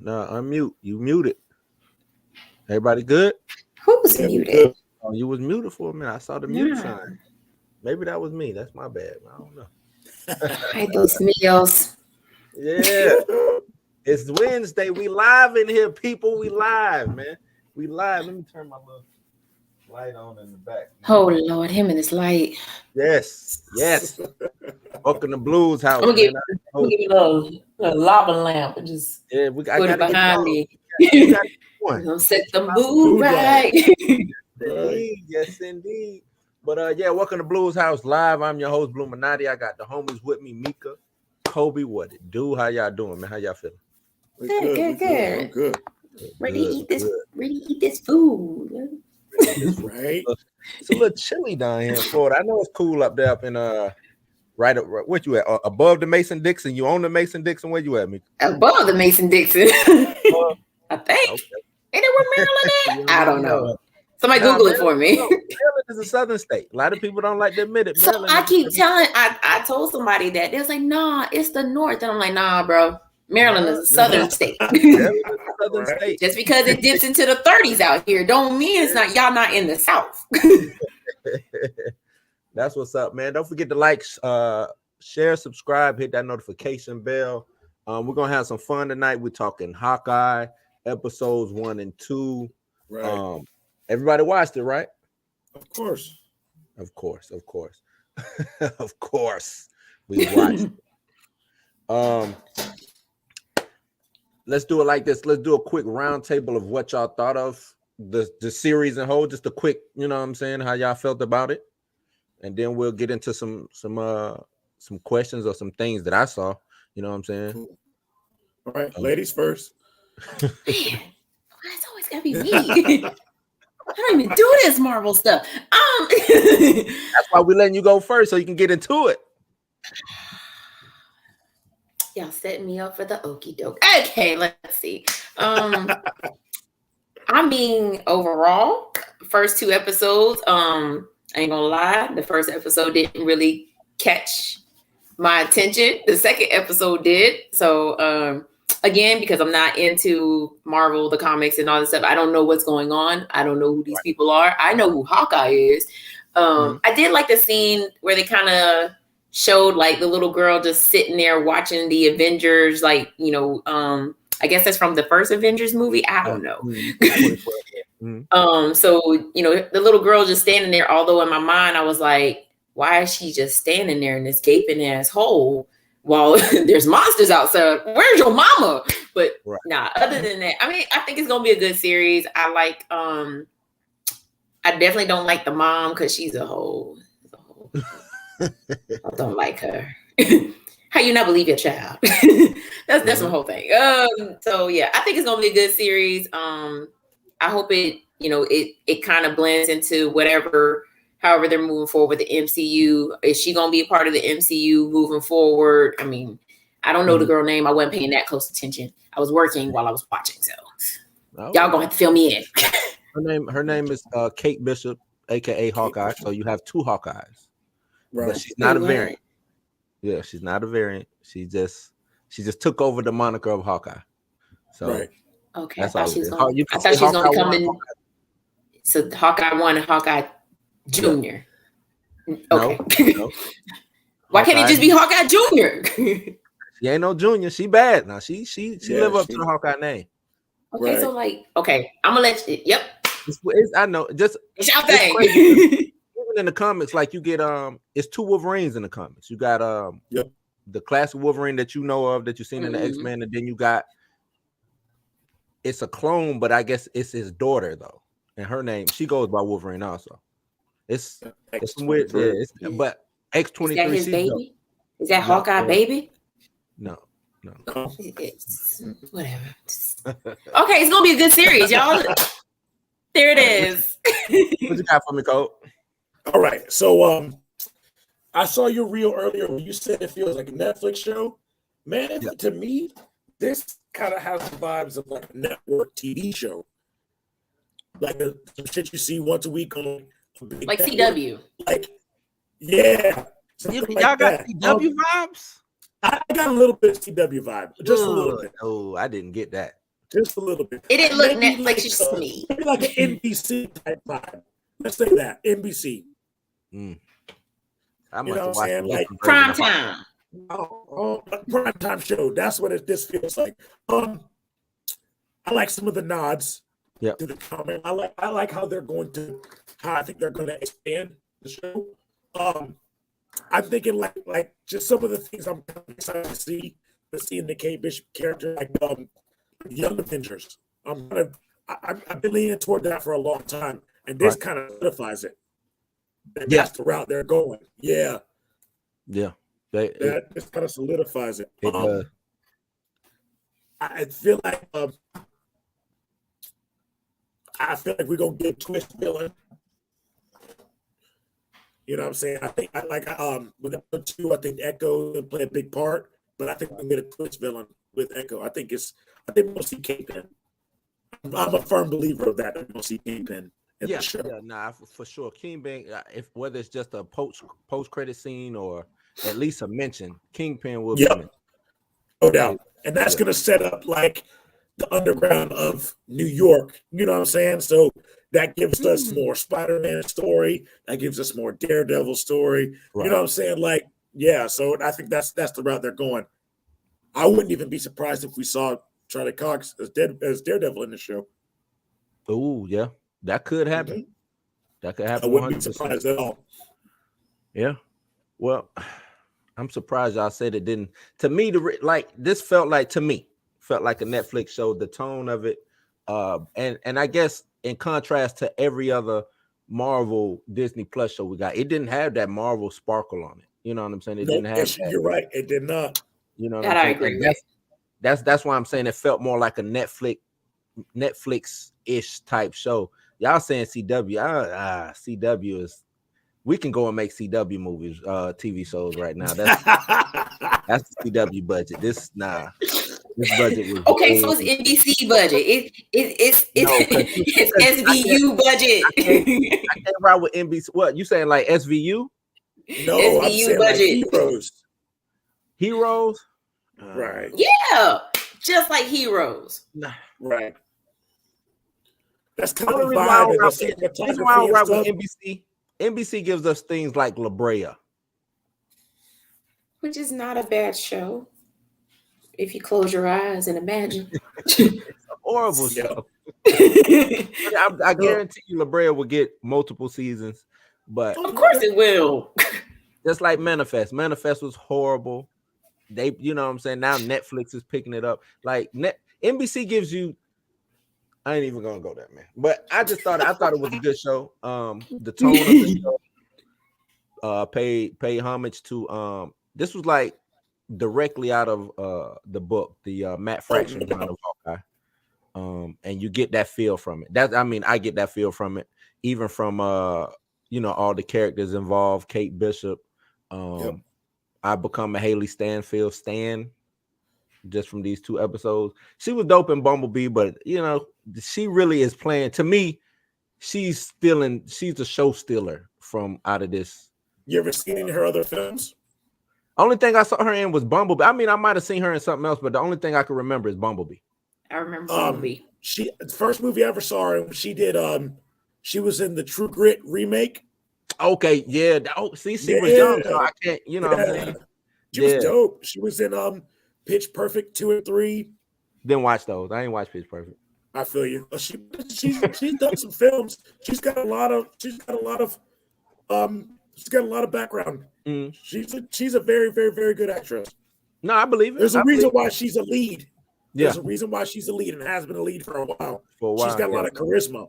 No, unmute. You muted. Everybody good? Who's muted? Oh, you was muted for a minute. I saw the mute sign. Maybe that was me. That's my bad. I don't know. Hi, those meals. Yeah. It's Wednesday. We live in here, people. We live, man. We live. Let me turn my little light on in the back. Man. Oh, Lord. Him and his light. Yes. Welcome to Blues House. I'm gonna give you a lava lamp and just put it behind me. I'm gonna set the mood right. Yes, indeed. But welcome to Blues House Live. I'm your host, Bluminati. I got the homies with me, Mika, Kobe. What it do? How y'all doing, man? How y'all feeling? Good. I'm good. Ready to eat this food. Right. It's a little chilly down here in Florida. I know it's cool up there up in right up what you at? Above the Mason-Dixon. You own the Mason-Dixon? Where you at, Mika? Above the Mason-Dixon. I think. Okay. Ain't it where Maryland at? I don't know. Somebody Google it for me. Maryland is a southern state. A lot of people don't like to admit it. So I keep telling, I told somebody that. They was like, nah, it's the north. And I'm like, nah, bro. Maryland is a southern state. Southern state. Just because it dips into the 30s out here don't mean it's not y'all not in the south. That's what's up, man. Don't forget to like, share, subscribe, hit that notification bell. We're gonna have some fun tonight. We're talking Hawkeye episodes 1 and 2. Right. Everybody watched it, right? Of course. Of course. Of course. We watched it. Let's do it like this. Let's do a quick round table of what y'all thought of the series in whole. Just a quick, you know what I'm saying, how y'all felt about it. And then we'll get into some questions or some things that I saw. You know what I'm saying? Cool. All right, ladies first. Man, it's always gotta be me. I don't even do this Marvel stuff. That's why we're letting you go first so you can get into it. Y'all setting me up for the okie doke. Okay, let's see. I mean, overall, first 2 episodes, I ain't gonna lie, the first episode didn't really catch my attention. The second episode did. So again, because I'm not into Marvel, the comics and all this stuff, I don't know what's going on. I don't know who these people are. I know who Hawkeye is. I did like the scene where they kind of showed like the little girl just sitting there watching the Avengers, like, you know, I guess that's from the first Avengers movie. I don't know. So, you know, the little girl just standing there, although in my mind, I was like, why is she just standing there in this gaping ass hole while there's monsters outside? Where's your mama? But nah, other than that, I mean, I think it's going to be a good series. I like, I definitely don't like the mom because she's a hoe. I don't like her. How you not believe your child? That's my whole thing. So yeah, I think it's gonna be a good series. I hope it, you know, it kind of blends into however they're moving forward with the MCU. Is she gonna be a part of the MCU moving forward? I mean, I don't know the girl name. I wasn't paying that close attention. I was working while I was watching, so y'all gonna have to fill me in. Her name is Kate Bishop, aka Hawkeye. So you have 2 Hawkeyes. Right. But she's not a variant. Yeah, she's not a variant. She just took over the moniker of Hawkeye. So okay, that's I thought she was going to come in. So Hawkeye 1 and Hawkeye Junior. Yeah. Okay. No. Why can't it just be Hawkeye Junior? She ain't no junior. She bad now. She live up to the Hawkeye name. Okay, so like, okay, I'm gonna let you. Yep. I know. Just it's your thing. In the comics, like you get it's 2 Wolverines in the comics. You got the classic Wolverine that you know of that you've seen in the X-Men, and then you got it's a clone, but I guess it's his daughter though, and her name she goes by Wolverine also. It's some weird, but X-23. Is that his baby? Is that Hawkeye baby? No. It's whatever. Okay, it's gonna be a good series, y'all. There it is. What you got for me, Cole? All right, so I saw your reel earlier when you said it feels like a Netflix show. Man, to me, this kind of has the vibes of like a network TV show, like the shit you see once a week on like CW. Like, yeah, y'all got CW vibes. I got a little bit of CW vibe, just a little bit. Oh, I didn't get that. Just a little bit. It didn't look Maybe Netflix to me. Maybe like an NBC type vibe. Let's say that NBC. I You know what I'm saying? Like prime time. Prime time show. That's what this feels like. I like some of the nods to the comment. I like how I think they're going to expand the show. I'm thinking like just some of the things I'm excited to see. Let's see in the Kate Bishop character, like Young Avengers. I've been leaning toward that for a long time, and this kind of solidifies it. And that's the route they're going. Yeah. That just kind of solidifies it. I feel like we're gonna get twist villain. You know what I'm saying? I think with episode 2, I think Echo will play a big part, but I think we're gonna get a twist villain with Echo. I think we'll see Kingpin. I'm a firm believer of that. We'll see Kingpin. For sure. Kingpin, whether it's just a post credit scene or at least a mention, Kingpin will be mentioned. No doubt. And that's gonna set up like the underground of New York. You know what I'm saying? So that gives us more Spider-Man story. That gives us more Daredevil story. Right. You know what I'm saying? Like, yeah. So I think that's the route they're going. I wouldn't even be surprised if we saw Charlie Cox as Daredevil in the show. Oh yeah, that could happen. Mm-hmm. That could happen. I wouldn't 100%. Be surprised at all. Yeah. Well, I'm surprised y'all said it didn't. To me, this felt like a Netflix show. The tone of it, and I guess in contrast to every other Marvel Disney Plus show we got, it didn't have that Marvel sparkle on it. You know what I'm saying? It didn't have. You're right. It did not. You know what that I'm I agree with. That's why I'm saying it felt more like a Netflix-ish type show. Y'all saying CW? CW is. We can go and make CW movies, TV shows right now. That's the CW budget. This budget was okay. So it's NBC budget. It's SVU budget. I can't ride with NBC. What you saying? Like SVU? No, SVU I'm saying budget. Like Heroes. Right. Yeah, just like Heroes. Right. That's kind of the vibe. Why I ride with NBC. NBC gives us things like La Brea, which is not a bad show if you close your eyes and imagine. It's a horrible show. I guarantee you La Brea will get multiple seasons, but of course it will. Just like Manifest. Manifest was horrible. They, you know what I'm saying? Now Netflix is picking it up. Like NBC gives you. I ain't even gonna go there, man. But I thought it was a good show. The tone of the show paid homage to this was like directly out of the book, the Matt Fraction run of Hawkeye. And you get that feel from it. I get that feel from it, even from all the characters involved, Kate Bishop. I become a Haley Stanfield stan just from these 2 episodes. She was dope in Bumblebee, but she really is playing. To me, she's a show stealer from out of this. You ever seen any of her other films? Only thing I saw her in was Bumblebee. I mean, I might have seen her in something else, but the only thing I can remember is Bumblebee. I remember Bumblebee. The first movie I ever saw her, she did. She was in the True Grit remake. Okay, yeah. Oh, see, she was young, so I can't. You know what I'm saying? She was dope. She was in Pitch Perfect 2 and 3. Didn't watch those. I ain't watched Pitch Perfect. I feel you. She's done some films. She's got a lot of background. Mm. She's a very, very, very good actress. No, I believe it. There's a reason why she's a lead. Yeah. There's a reason why she's a lead and has been a lead for a while. She's got a lot of charisma.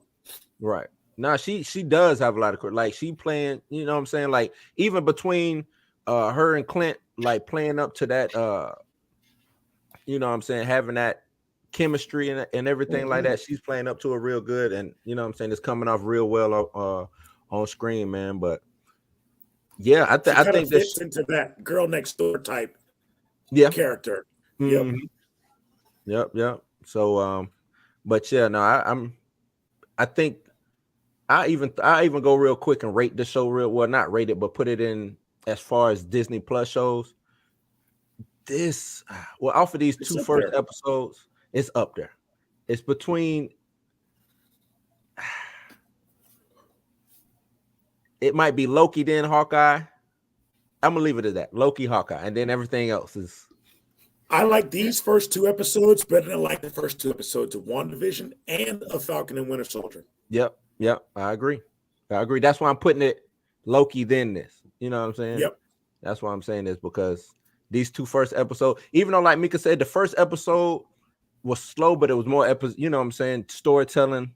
Right. No, she does have a lot of charisma. Like she playing, you know what I'm saying? Like even between her and Clint, like playing up to that you know what I'm saying, having that chemistry and everything like that. She's playing up to it real good, and you know what I'm saying, it's coming off real well on screen, man. But yeah, I think fits into that girl next door type character. Mm-hmm. Yep. So but yeah, no, I think I even go real quick and rate the show not rate it, but put it in as far as Disney Plus shows. Off of these 2 first episodes, it's up there. It's between. It might be Loki, then Hawkeye. I'm gonna leave it at that. Loki, Hawkeye, and then everything else is. I like these first 2 episodes better than like the first 2 episodes of WandaVision and of Falcon and Winter Soldier. Yep. I agree. That's why I'm putting it Loki, then this. You know what I'm saying? Yep. That's why I'm saying this, because these 2 first episodes, even though, like Mika said, the first episode was slow, but it was more you know what I'm saying, storytelling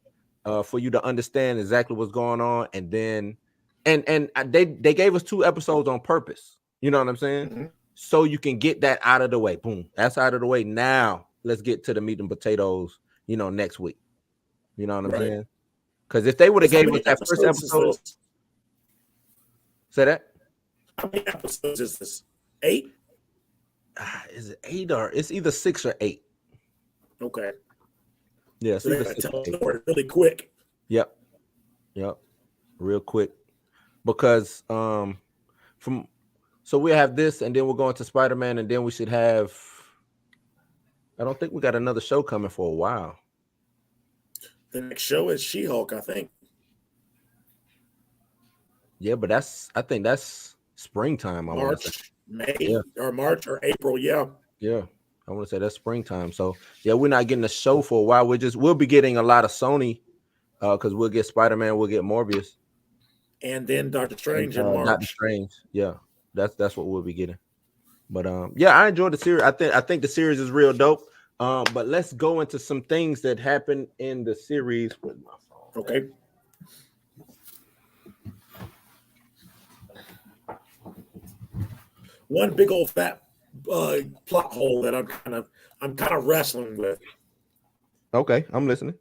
for you to understand exactly what's going on, and then and they gave us 2 episodes on purpose. You know what I'm saying? Mm-hmm. So you can get that out of the way. Boom, that's out of the way. Now let's get to the meat and potatoes. You know, next week. You know what I'm saying? Because if they would have gave us that first episode, say that. How many episodes is this? 8? Is it 8 or it's either 6 or 8? Okay. Yeah, so they tell the story really quick. Yep, real quick, because so we have this, and then we're going to Spider-Man, and then we should have. I don't think we got another show coming for a while. The next show is She-Hulk, I think. Yeah, but I think that's springtime. March, May, or March or April. Yeah. I want to say that's springtime. So yeah, we're not getting a show for a while. We'll be getting a lot of Sony, because we'll get Spider-Man, we'll get Morbius, and then Doctor Strange in March. Doctor Strange, yeah, that's what we'll be getting. But yeah, I enjoyed the series. I think the series is real dope. But let's go into some things that happened in the series with my phone. Okay. One big old fat plot hole that I'm kind of wrestling with. Okay, I'm listening.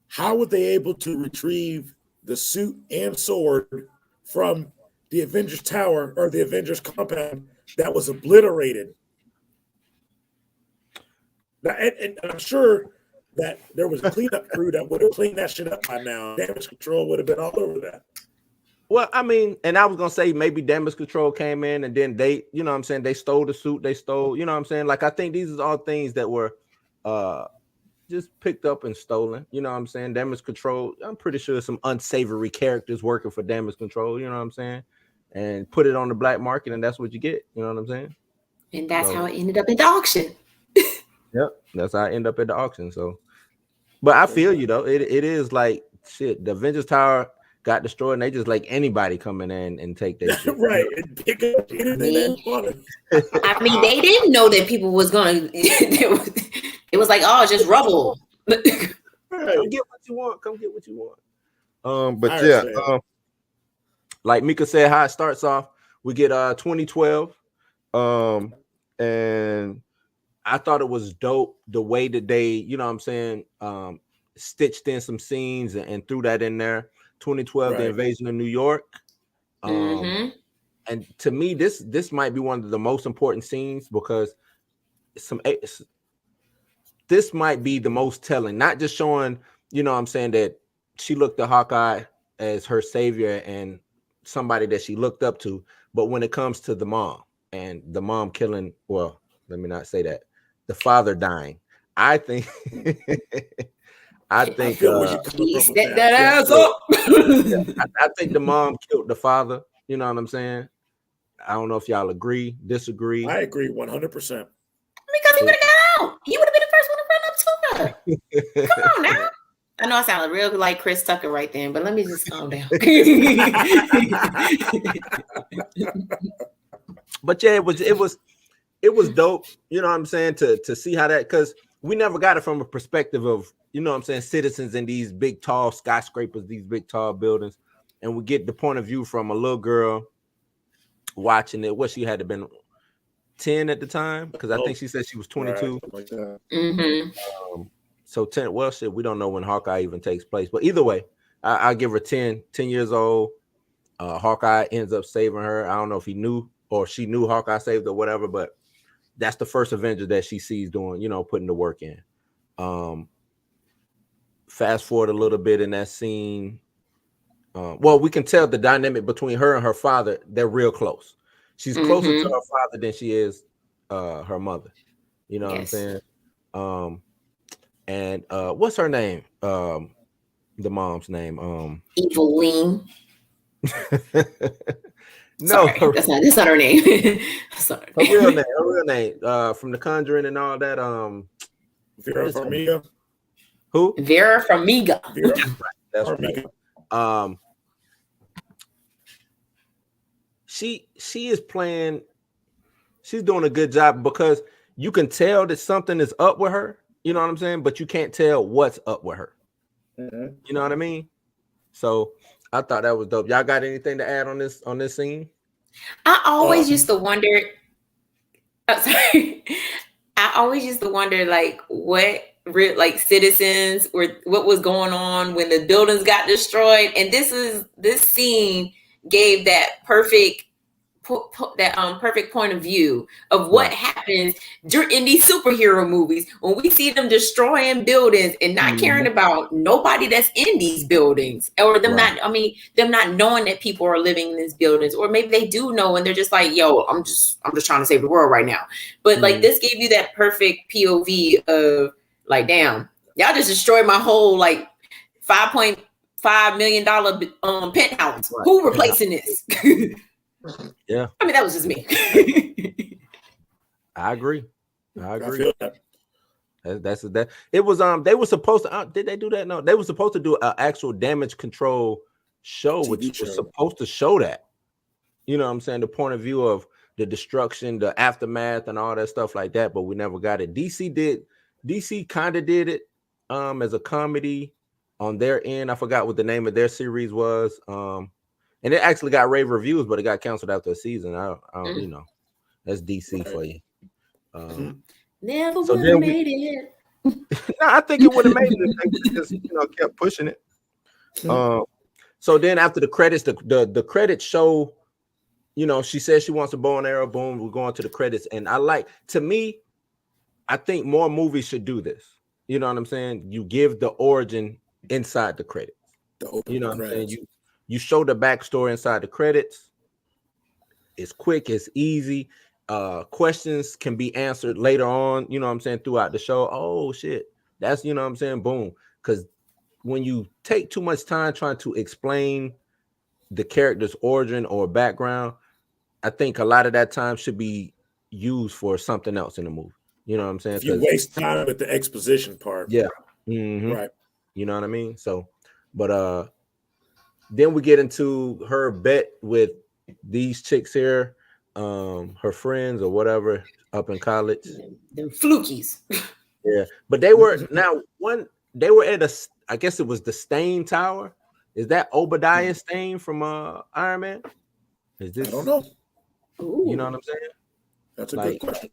How were they able to retrieve the suit and sword from the Avengers Tower or the Avengers compound that was obliterated? Now, and I'm sure that there was a cleanup crew that would have cleaned that shit up by now. Damage control would have been all over that. Well, I mean, and I was gonna say maybe damage control came in, and then they, you know what I'm saying, they stole the suit, they stole, you know what I'm saying? Like, I think these are all things that were just picked up and stolen, you know what I'm saying? Damage control, I'm pretty sure some unsavory characters working for damage control, you know what I'm saying? And put it on the black market, and that's what you get, you know what I'm saying? And that's how it ended up at the auction. Yep, that's how I end up at the auction. So, but I feel you though. It is like shit. The Avengers Tower got destroyed, and they just like anybody coming in and take that shit. Right. And pick up anything I mean, they didn't know that people was gonna. It was like, oh, just rubble. Come get what you want. Come get what you want. But yeah, like Mika said, how it starts off, we get 2012, and I thought it was dope the way that they, you know what I'm saying, stitched in some scenes and threw that in there. 2012, the invasion of New York. And to me, this might be one of the most important scenes, because this might be the most telling, not just showing, you know what I'm saying, that she looked at Hawkeye as her savior and somebody that she looked up to, but when it comes to the mom and the mom killing, well, let me not say that, the father dying, I think I think that ass up. I think the mom killed the father. You know what I'm saying? I don't know if y'all agree, disagree. I agree 100%. Because he would have got out. He would have been the first one to run up to her. Come on now. I know I sounded real like Chris Tucker right then, but let me just calm down. But yeah, it was dope. You know what I'm saying, to see how that, because we never got it from a perspective of, you know what I'm saying, citizens in these big tall skyscrapers, these big tall buildings, and we get the point of view from a little girl watching it. What, she had to been 10 at the time, because I think she said she was 22. Like that. So 10. Well, shit, we don't know when Hawkeye even takes place, but either way, I give her 10 years old. Hawkeye ends up saving her. I don't know if he knew or she knew Hawkeye saved or whatever, but that's the first Avenger that she sees doing, you know, putting the work in. Fast forward a little bit in that scene. Well, we can tell the dynamic between her and her father, they're real close. She's closer to her father than she is her mother. You know what I'm saying? And what's her name? The mom's name. Eveline. No, sorry, that's not her name. Sorry. Her real name. From The Conjuring and all that. Vera Farmiga. Who? Vera Farmiga. That's right. She is playing. She's doing a good job because you can tell that something is up with her. You know what I'm saying? But you can't tell what's up with her. Mm-hmm. You know what I mean? So I thought that was dope. Y'all got anything to add on this scene? I always used to wonder. Oh, sorry. I always used to wonder, like, what citizens or what was going on when the buildings got destroyed. And this scene gave that perfect point of view of what happens in these superhero movies when we see them destroying buildings and not caring about nobody that's in these buildings, or them not knowing that people are living in these buildings, or maybe they do know and they're just like, yo, I'm just trying to save the world right now. But like, this gave you that perfect POV of like, damn, y'all just destroyed my whole like $5.5 million penthouse. Right. Who replacing this? Yeah, I mean, that was just me. I agree. That's that. It was they were supposed to. Did they do that? No, they were supposed to do an actual damage control show, which was supposed to show that. You know what I'm saying? The point of view of the destruction, the aftermath, and all that stuff like that. But we never got it. DC kind of did it as a comedy on their end. I forgot what the name of their series was. And it actually got rave reviews, but it got canceled after a season. I you know, that's DC for you. Never would have made it. No, I think it would have made it if they just, kept pushing it. So then after the credits, the credits show, she says she wants a bow and arrow. Boom, we're going to the credits. And to me, I think more movies should do this. You know what I'm saying? You give the origin inside the credits. You know what I'm saying? You show the backstory inside the credits. It's quick, it's easy. Questions can be answered later on, you know what I'm saying, throughout the show. Oh shit. That's, you know what I'm saying, boom. Because when you take too much time trying to explain the character's origin or background, I think a lot of that time should be used for something else in the movie. You know what I'm saying? If you waste time with the exposition part. Yeah. Mm-hmm. Right. You know what I mean? So, but then we get into her bet with these chicks here, her friends or whatever up in college. Them flukies. Yeah, but they were they were at I guess it was the Stain Tower. Is that Obadiah Stane from Iron Man? Is this? I don't know. You know what I'm saying? That's a good question.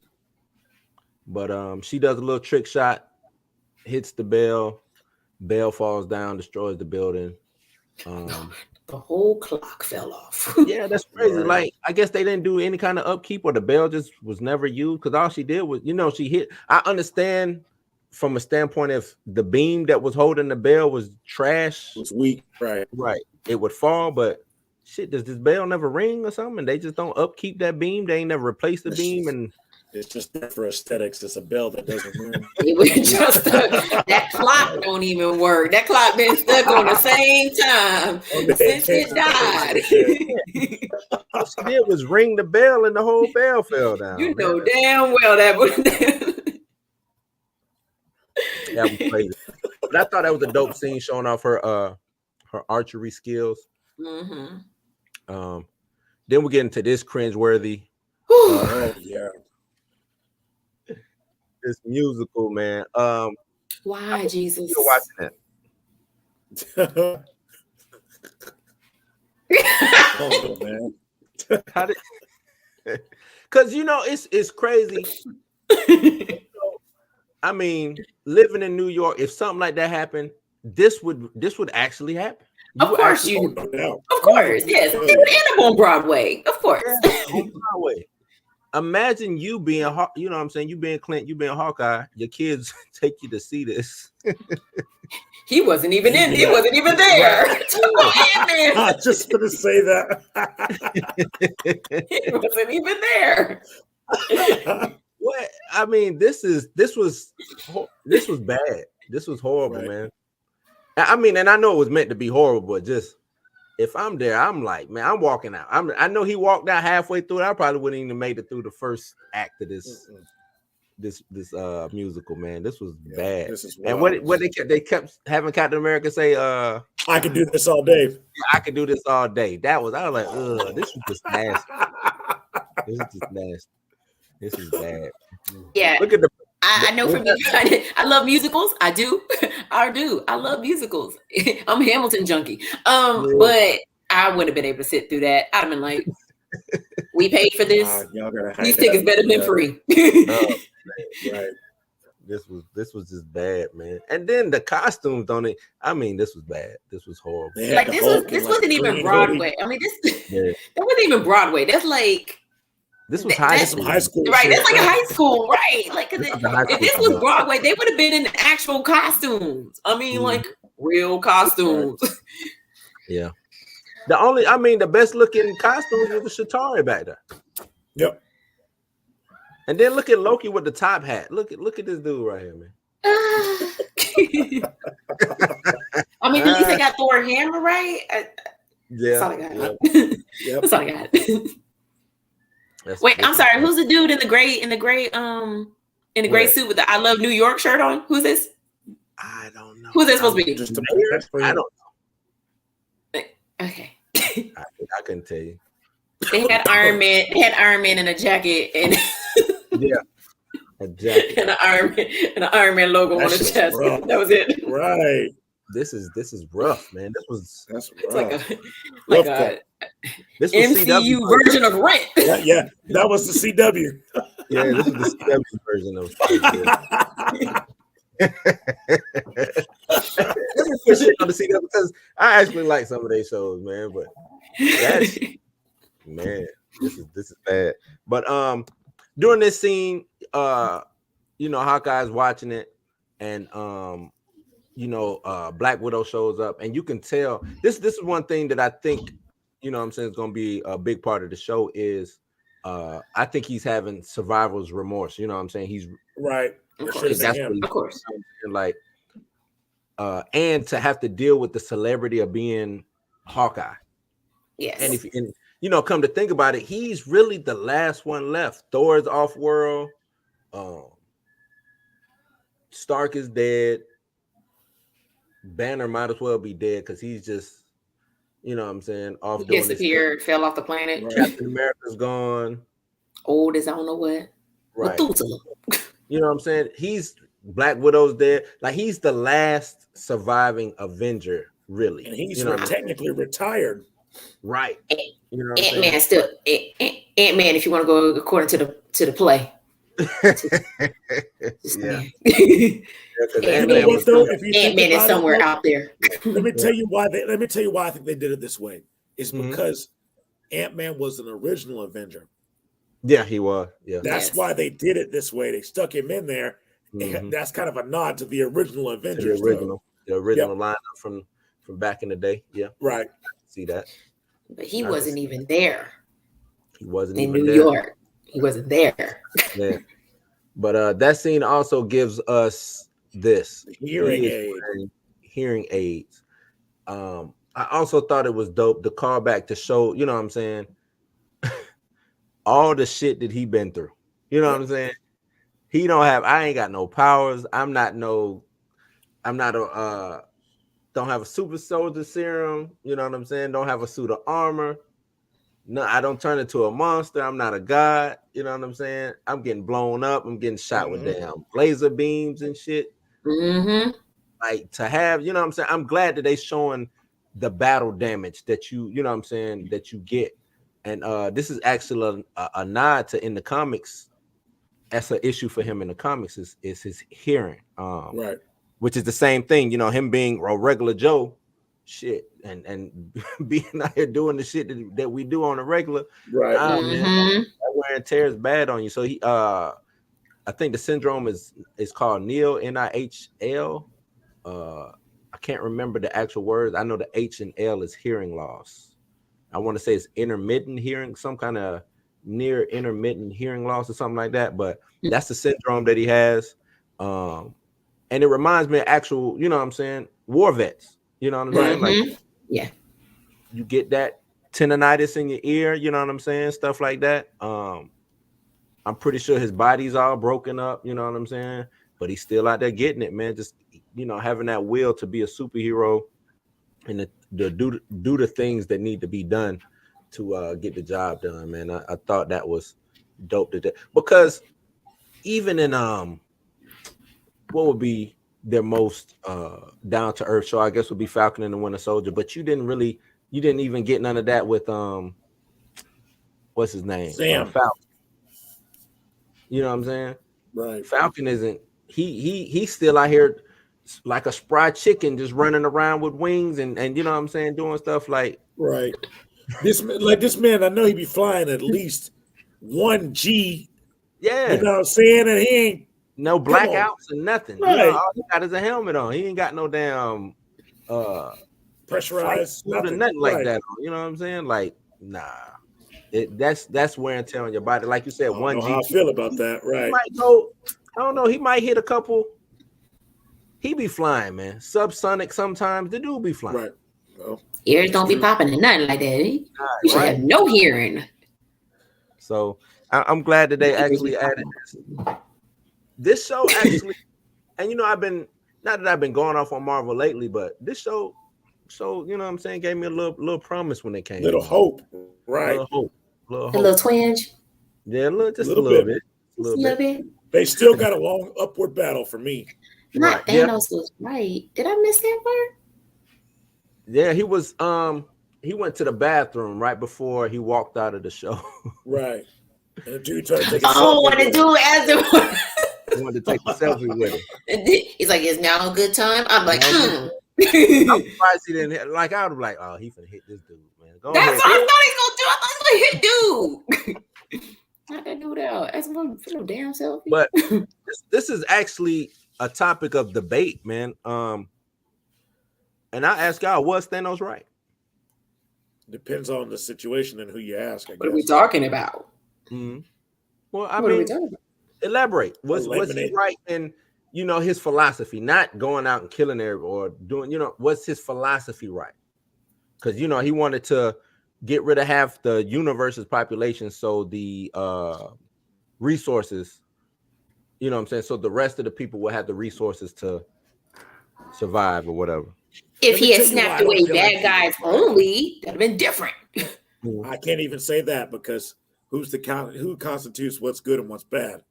But she does a little trick shot, hits the bell falls down, destroys the building. The whole clock fell off. Yeah, that's crazy. Right. Like, I guess they didn't do any kind of upkeep, or the bell just was never used, because all she did was, she hit. I understand from a standpoint, if the beam that was holding the bell was trash, it was weak, right, it would fall. But shit, does this bell never ring or something? They just don't upkeep that beam. They ain't never replaced the beam, and it's just there for aesthetics. It's a bell that doesn't ring. It was just that clock don't even work. That clock been stuck on the same time since it died. All she did was ring the bell, and the whole bell fell down. You know damn well that was. That was crazy. But I thought that was a dope scene, showing off her archery skills. Mm-hmm. Then we get into this cringeworthy. Yeah. This musical, man. Why, Jesus? You're watching that. Oh man. How did? Because it's crazy. I mean, living in New York, if something like that happened, this would actually happen. Of course, of course, yes. They would end up on Broadway, of course. Yeah, on Broadway. Imagine you being, you know what I'm saying, you being Clint, you being Hawkeye, your kids take you to see this. He wasn't even in. He wasn't even there. I was just gonna say that. He wasn't even there. What? I mean, this was bad. This was horrible, man. I mean, and I know it was meant to be horrible, but just if I'm there, I'm like, man, I'm walking out. I know he walked out halfway through it. I probably wouldn't even made it through the first act of this musical, man. This was bad. This is and what they kept having Captain America say, I could do this all day. I could do this all day. I was like, this is just nasty. This is just nasty. This is bad. Yeah. Look at the. I know from you, I love musicals. I do. I love musicals. I'm a Hamilton junkie. But I wouldn't have been able to sit through that. I'd have been like, we paid for this. These tickets better been free. Right. This was just bad, man. And then the costumes on it. I mean, this was bad. This was horrible. Like this wasn't even Broadway. I mean, that wasn't even Broadway. That's like. This was high school. Right, that's like a high school, right? Like, if this was Broadway, they would have been in actual costumes. I mean, like real costumes. Yeah. The best looking costumes was the Shatari back there. Yep. And then look at Loki with the top hat. Look at this dude right here, man. I mean, at least they got Thor hammer, right? Yeah. That's all I got. Yep. That's all I got. Wait, I'm sorry. Who's the dude in the gray suit with the "I Love New York" shirt on? Who's this? I don't know. Who's this supposed to be? Just I don't know. Okay. I couldn't tell you. They had Iron Man. They had Iron Man in a jacket and a jacket and an Iron Man logo on his chest. Rough. That was it. Right. This is rough, man. That's rough. It's like a this was MCU CW version of Rent. Yeah, that was the CW. Yeah, this is the CW version of Let me push it on the CW because I actually like some of their shows, man. But that's man, this is bad. But during this scene, Hawkeye's watching it, and Black Widow shows up, and you can tell this is one thing that I think is going to be a big part of the show is I think he's having survivor's remorse. You know what I'm saying? He's right. Of course. Of course. Like and to have to deal with the celebrity of being Hawkeye. Yes. And if come to think about it, he's really the last one left. Thor's off world. Stark is dead. Banner might as well be dead because he's just, off. He disappeared, fell off the planet. Right. Captain America's gone. Old as I don't know what. Right. You know what I'm saying? Black Widow's dead. Like he's the last surviving Avenger, really. And he's technically retired. Right. Ant-Man still Ant-Man, if you want to go according to the play. Ant-Man is somewhere out there. Let me tell you why I think they did it this way. It's because Ant-Man was an original Avenger. Yeah, he was. Yeah. That's why they did it this way. They stuck him in there. Mm-hmm. That's kind of a nod to the original Avengers. The original lineup from back in the day. Yeah. Right. See that. But he wasn't even there. He wasn't in even New York. He wasn't there. Yeah. But that scene also gives us this hearing aids. I also thought it was dope the callback to show, you know what I'm saying, all the shit that he been through. You know what I'm saying? I ain't got no powers. don't have a super soldier serum. You know what I'm saying? Don't have a suit of armor. No, I don't turn into a monster. I'm not a god. You know what I'm saying? I'm getting blown up. I'm getting shot with damn laser beams and shit. Mm-hmm. Like to have, you know what I'm saying? I'm glad that they showing the battle damage that you know what I'm saying, that you get. And this is actually a nod to in the comics. That's an issue for him in the comics is his hearing. Right. Which is the same thing, him being a regular Joe. Shit and being out here doing the shit that we do on a regular, right? Man, that wear and tear is bad on you. So he, I think the syndrome is called NIHL, NIHL. I can't remember the actual words. I know the H and L is hearing loss. I want to say it's intermittent hearing, some kind of near intermittent hearing loss or something like that. But that's the syndrome that he has. And and it reminds me of actual, you know what I'm saying, war vets. You know what I'm saying? Like, yeah, you get that tendonitis in your ear, you know what I'm saying, stuff like that. I'm pretty sure his body's all broken up, you know what I'm saying, but he's still out there getting it, man. Just, you know, having that will to be a superhero and to do the things that need to be done to get the job done, man. I thought that was dope to that, because even in what would be their most down to earth show, I guess, would be Falcon and the Winter Soldier, but you didn't even get none of that with what's his name, Sam. Falcon. You know what I'm saying? Right. Falcon isn't. He's still out here like a spry chicken, just running around with wings and you know what I'm saying, doing stuff like. Right. This man, I know he be flying at least 1G. Yeah. You know what I'm saying? And he ain't no blackouts and nothing. Right. You know, all he got is a helmet on. He ain't got no damn pressurized nothing like that on. You know what I'm saying? Like, nah. That's wear and tear on your body. Like you said, 1G. I don't know how I feel about that. Right. He might go, I don't know. He might hit a couple. He be flying, man. Subsonic sometimes. The dude be flying. Right. Well, ears don't be popping and nothing like that. You should have no hearing. So I'm glad that they actually added this show. Actually, and you know, I've been going off on Marvel lately, but this show, you know what I'm saying, gave me a little promise when they came. Little hope, right? Little hope. A little twinge. Yeah, a little bit. They still got a long upward battle for me. Not Thanos was right. Did I miss that part? Yeah, he was. He went to the bathroom right before he walked out of the show. Right. And the dude tried to take what the dude asked him. He wanted to take a selfie with him. He's like, "Is now a good time?" I'm like, I'm surprised he didn't hit. Like, I would have like, oh, he finna hit this dude, man. That's what I thought he was gonna do. I thought he was gonna hit dude. Not that dude out. Ask him for no damn selfie. But this is actually a topic of debate, man. And I ask y'all, was Thanos right? Depends on the situation and who you ask. I guess. What are we talking about? Mm-hmm. Well, I mean, elaborate. Was he right in, you know, his philosophy, not going out and killing everybody or doing, you know, was his philosophy right? Because, you know, he wanted to get rid of half the universe's population, so the resources, you know what I'm saying, so the rest of the people will have the resources to survive or whatever. If he had snapped away bad guys only, that'd have been different. I can't even say that, because who constitutes what's good and what's bad?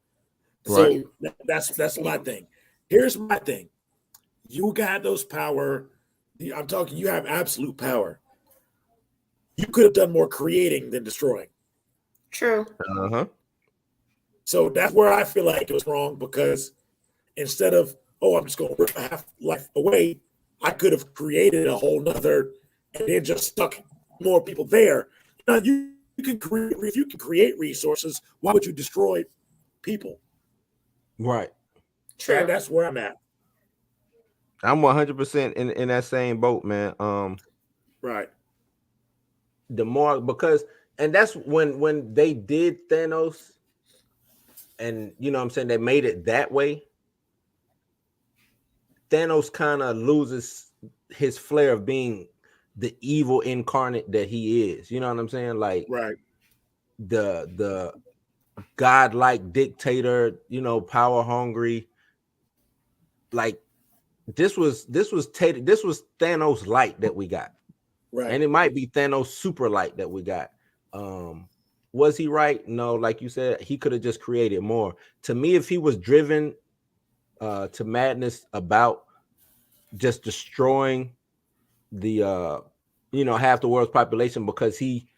Right. So that's my thing. Here's my thing. You got those power. I'm talking, you have absolute power. You could have done more creating than destroying. True. Uh-huh. So that's where I feel like it was wrong, because instead of, I'm just going to rip half life away, I could have created a whole nother and then just stuck more people there. Now, you can create, if you can create resources, why would you destroy people? Right. True. And that's where I'm at. I'm 100% in that same boat, man. Right. The more, because, and that's when they did Thanos, and you know what I'm saying, they made it that way. Thanos kind of loses his flair of being the evil incarnate that he is. You know what I'm saying? Like, right. The godlike dictator, you know, power hungry. Like, this was Thanos light that we got. Right. And it might be Thanos super light that we got. Was he right? No, like you said, he could have just created more. To me, if he was driven to madness about just destroying the half the world's population because he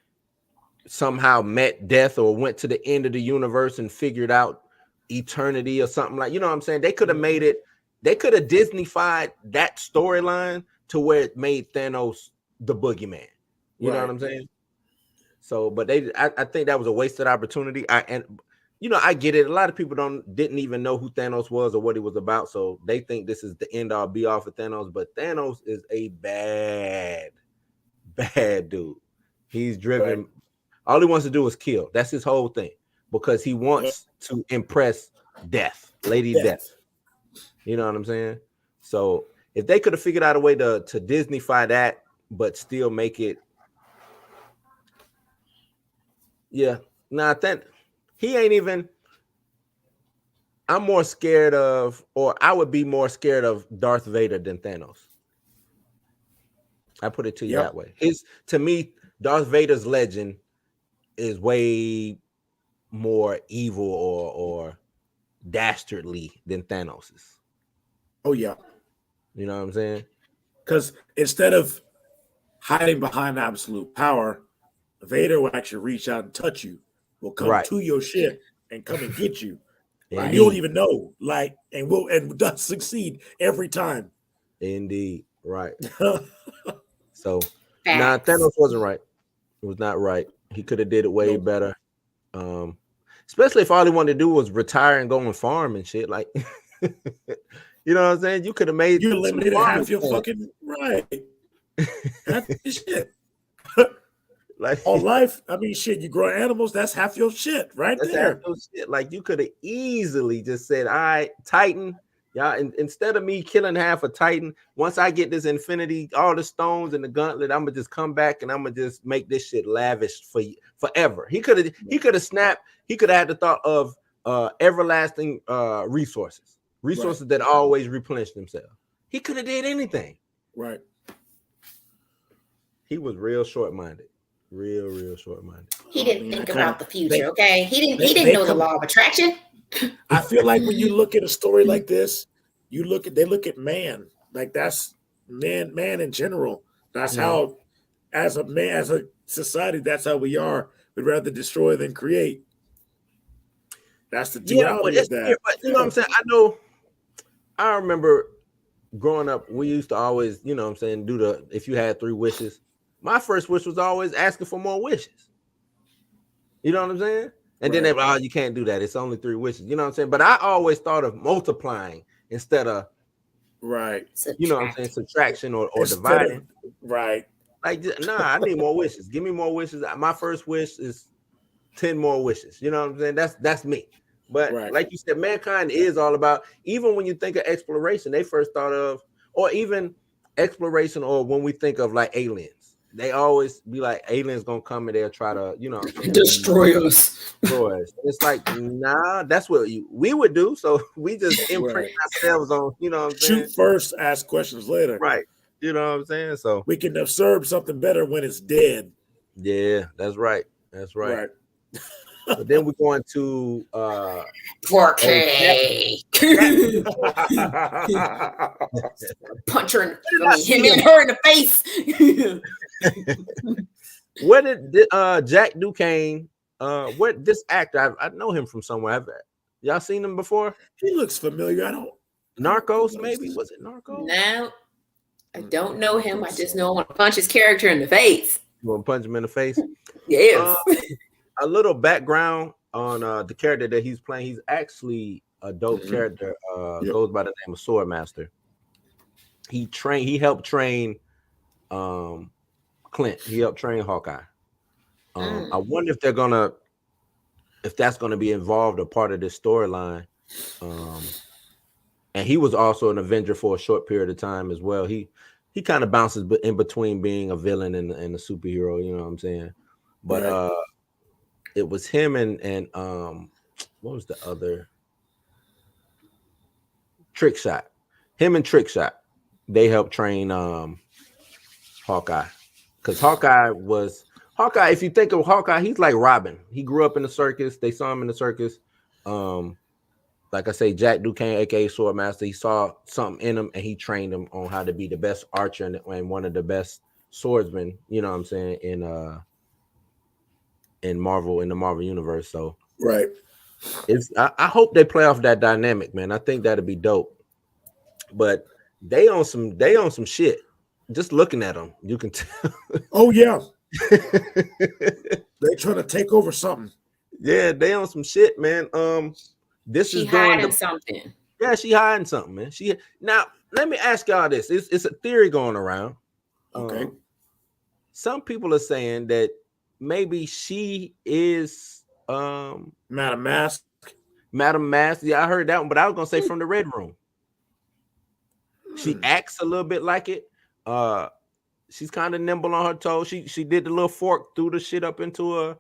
somehow met death or went to the end of the universe and figured out eternity or something, like, you know what I'm saying? They could have made it, they could have Disney-fied that storyline to where it made Thanos the boogeyman. You know what I'm saying? So, but I think that was a wasted opportunity. I get it. A lot of people didn't even know who Thanos was or what he was about, so they think this is the end all be all for Thanos. But Thanos is a bad dude. He's driven. Right. All he wants to do is kill. That's his whole thing, because he wants to impress Death, Lady Death. You know what I'm saying? So if they could have figured out a way to Disneyfy that, but still make it, yeah. Nah, that he ain't even. I'm more scared of, or I would be more scared of Darth Vader than Thanos. I put it to you that way. To me, Darth Vader's legend is way more evil or dastardly than Thanos's. Oh yeah. You know what I'm saying? Because instead of hiding behind absolute power, Vader will actually reach out and touch you, will come to your shit and come and get you. Like, you don't even know. Like, and does succeed every time. Indeed. Right. So Thanos wasn't right. It was not right. He could have did it way better. Especially if all he wanted to do was retire and go and farm and shit. Like, you know what I'm saying? You could have made, you eliminated half your fucking half your shit. Like, all life, I mean, shit, you grow animals, that's half your shit right there. Shit. Like, you could have easily just said, all right, Titan, y'all, instead of me killing half a Titan, once I get this infinity, all the stones and the gauntlet, I'm gonna just come back and I'm gonna just make this shit lavish for you forever. He could have snapped, he could have had the thought of everlasting resources that always replenish themselves. He could have did anything. Right. He was real short-minded. Real short-minded. He didn't think about the future, okay? He didn't know the law of attraction. I feel like when you look at a story like this, they look at man. Like, that's man in general. That's how, as a society, that's how we are. We'd rather destroy than create. That's the duality of that. But you know what I'm saying? I remember growing up, we used to always, you know what I'm saying, if you had 3 wishes. My first wish was always asking for more wishes. You know what I'm saying? And then they were, oh, you can't do that. It's only 3 wishes. You know what I'm saying? But I always thought of multiplying instead of, you know what I'm saying, subtraction or dividing. Right. Like, nah, I need more wishes. Give me more wishes. My first wish is 10 more wishes. You know what I'm saying? That's me. But like you said, mankind is all about, even when you think of exploration, they first thought of, or even exploration, or when we think of like aliens. They always be like, aliens gonna come and they'll try to, you know, destroy us. It's like, nah, that's what we would do. So we just imprint ourselves on, you know what I'm saying? Shoot first, ask questions later. Right. You know what I'm saying? So we can observe something better when it's dead. Yeah, that's right. That's right. But then we're going to Porky. Punch her, him and her in the face. Where did Jack Duquesne? What this actor? I know him from somewhere. Y'all seen him before? He looks familiar. I don't. Narcos, maybe? Was it Narcos? No, I don't know him. I just know I want to punch his character in the face. You want to punch him in the face? Yes. A little background on the character that he's playing. He's actually a dope character. Goes by the name of Swordmaster. He helped train Clint. He helped train Hawkeye. I wonder if that's gonna be involved or part of this storyline. And he was also an Avenger for a short period of time as well. He kind of bounces in between being a villain and a superhero. You know what I'm saying? But it was him and what was the other? Trick Shot. Him and Trick Shot. They helped train Hawkeye. Because Hawkeye, if you think of Hawkeye, he's like Robin. He grew up in the circus. They saw him in the circus. Like I say, Jack Duquesne, aka Swordmaster, he saw something in him and he trained him on how to be the best archer and one of the best swordsmen, you know what I'm saying, in the Marvel universe. So I hope they play off that dynamic, man. I think that'd be dope. But they on some shit. Just looking at them, you can tell. Oh yeah. They trying to take over something. Yeah, they on some shit, man. She hiding something. Yeah, she hiding something, man. Now let me ask y'all this. It's a theory going around. Okay. Some people are saying that maybe she is Madam Mask. Madam Mask. Yeah, I heard that one, but I was gonna say from the Red Room. She acts a little bit like it. She's kind of nimble on her toes. She did the little fork threw the shit up into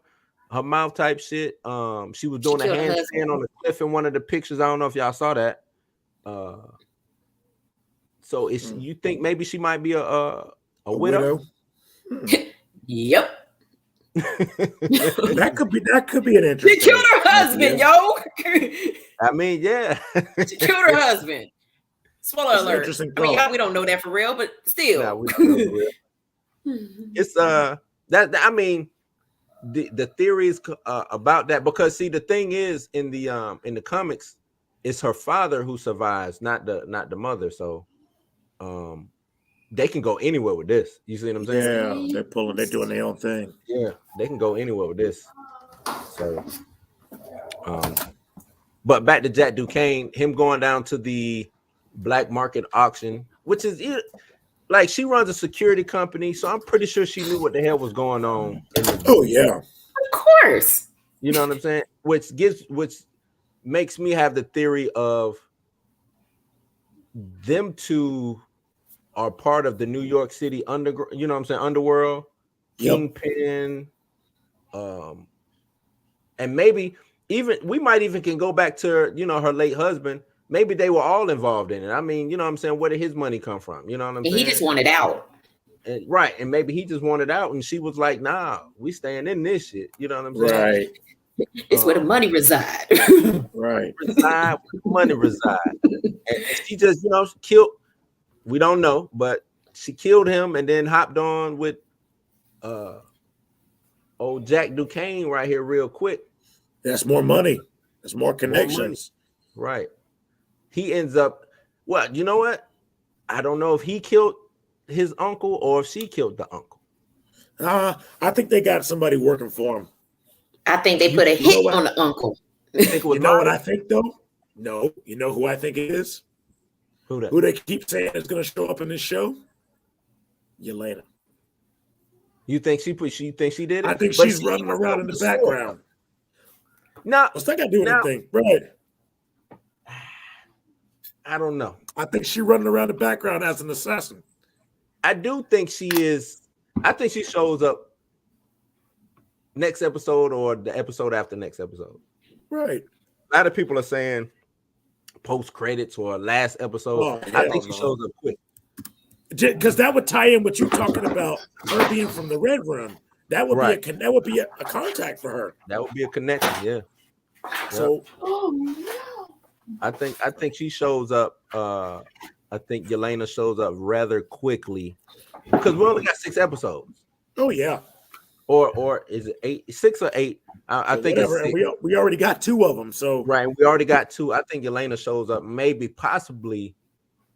her mouth type shit. She was doing a handstand on the cliff in one of the pictures. I don't know if y'all saw that. So you think maybe she might be a widow? Yep. that could be an interesting. She killed her husband, yo. I mean, yeah. She killed her husband. Spoiler alert. I mean, we don't know that for real, but still. Nah, we don't know for real. It's that I mean, the theories about that, because see, the thing is in the comics, it's her father who survives, not the mother. So they can go anywhere with this. You see what I'm saying? Yeah, they're doing their own thing. Yeah, they can go anywhere with this. So but back to Jack Duquesne, him going down to the black market auction, which is like, she runs a security company, so I'm pretty sure she knew what the hell was going on. Yeah, of course. You know what I'm saying? Which makes me have the theory of them two are part of the New York City underground. You know what I'm saying? Underworld, Kingpin, and maybe even we might even can go back to her late husband. Maybe they were all involved in it. I mean, you know what I'm saying? Where did his money come from? You know what I'm saying? He just wanted out. Right. And maybe he just wanted out, and she was like, nah, we staying in this shit. You know what I'm saying? Right. It's where the money reside. Right. Reside where the money reside. And she just, killed, we don't know, but she killed him and then hopped on with old Jack Duquesne right here real quick. That's more money. That's more connections. Right. He ends up, well, you know what? I don't know if he killed his uncle or if she killed the uncle. I think they got somebody working for him. I think they put a hit on the uncle. You know what I think, though? No. You know who I think it is? Who that? Who they keep saying is going to show up in this show? Yelena. You think she did it? I think she's running around in the background. No. What's that got to do with anything? Right. I don't know. I think she's running around the background as an assassin. I do think she is. I think she shows up next episode or the episode after next episode. Right. A lot of people are saying post credits or last episode. I think she shows up quick. Because that would tie in what you're talking about, her being from the Red Room. That would be a contact for her. That would be a connection, yeah. So I think she shows up. I think Yelena shows up rather quickly because we only got 6 episodes. Oh yeah. Or is it 6 or 8? I think it's 6. We already got 2 of them. So right, we already got 2. I think Yelena shows up maybe possibly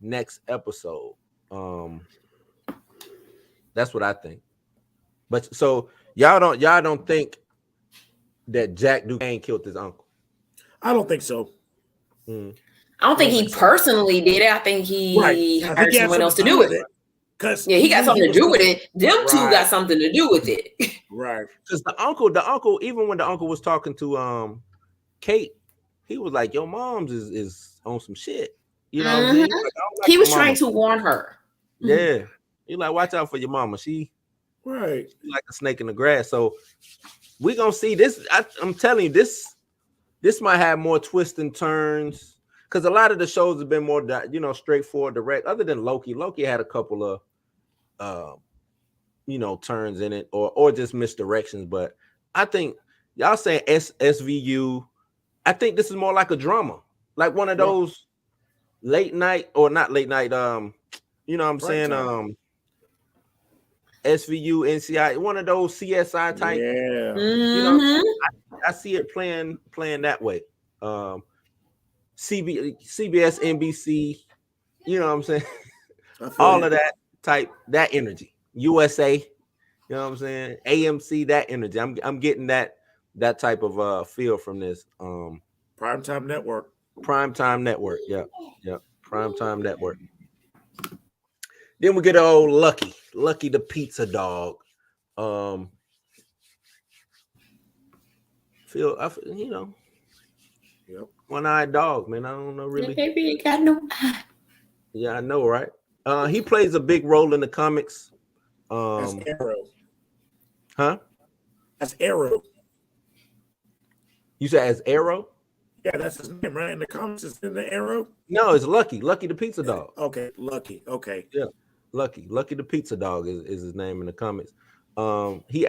next episode. That's what I think. But so y'all don't think that Jack Duquesne killed his uncle? I don't think so. I don't think he personally did it. I think he had someone else to do with it. He got something to do with it. Them two got something to do with it. Right. Because the uncle, even when the uncle was talking to Kate, he was like, "Your mom's is on some shit." You know what I'm saying? He was trying to warn her. Yeah. You're like, watch out for your mama. She like a snake in the grass. So we're gonna see this. I'm telling you, this might have more twists and turns. Because a lot of the shows have been more, straightforward, direct. Other than Loki, had a couple of, turns in it or just misdirections. But I think y'all saying SVU. I think this is more like a drama, like one of those late night or not late night. You know what I'm saying? SVU, NCI, one of those CSI type. Yeah. You know, I see it playing that way. CBS, NBC, you know what I'm saying? All of that type, that energy. USA, you know what I'm saying? AMC, that energy. I'm getting that type of feel from this. Primetime Network. Primetime Network, yeah. Primetime Network. Then we get old Lucky the pizza dog. One-eyed dog, man. I don't know really. Baby, you got no eye. Yeah, I know, right? He plays a big role in the comics. As Arrow. Huh? As Arrow. You said as Arrow? Yeah, that's his name, right? In the comics, is in the Arrow? No, it's Lucky. Lucky the Pizza Dog. Okay, Lucky. Okay. Yeah. Lucky the Pizza Dog is his name in the comics. He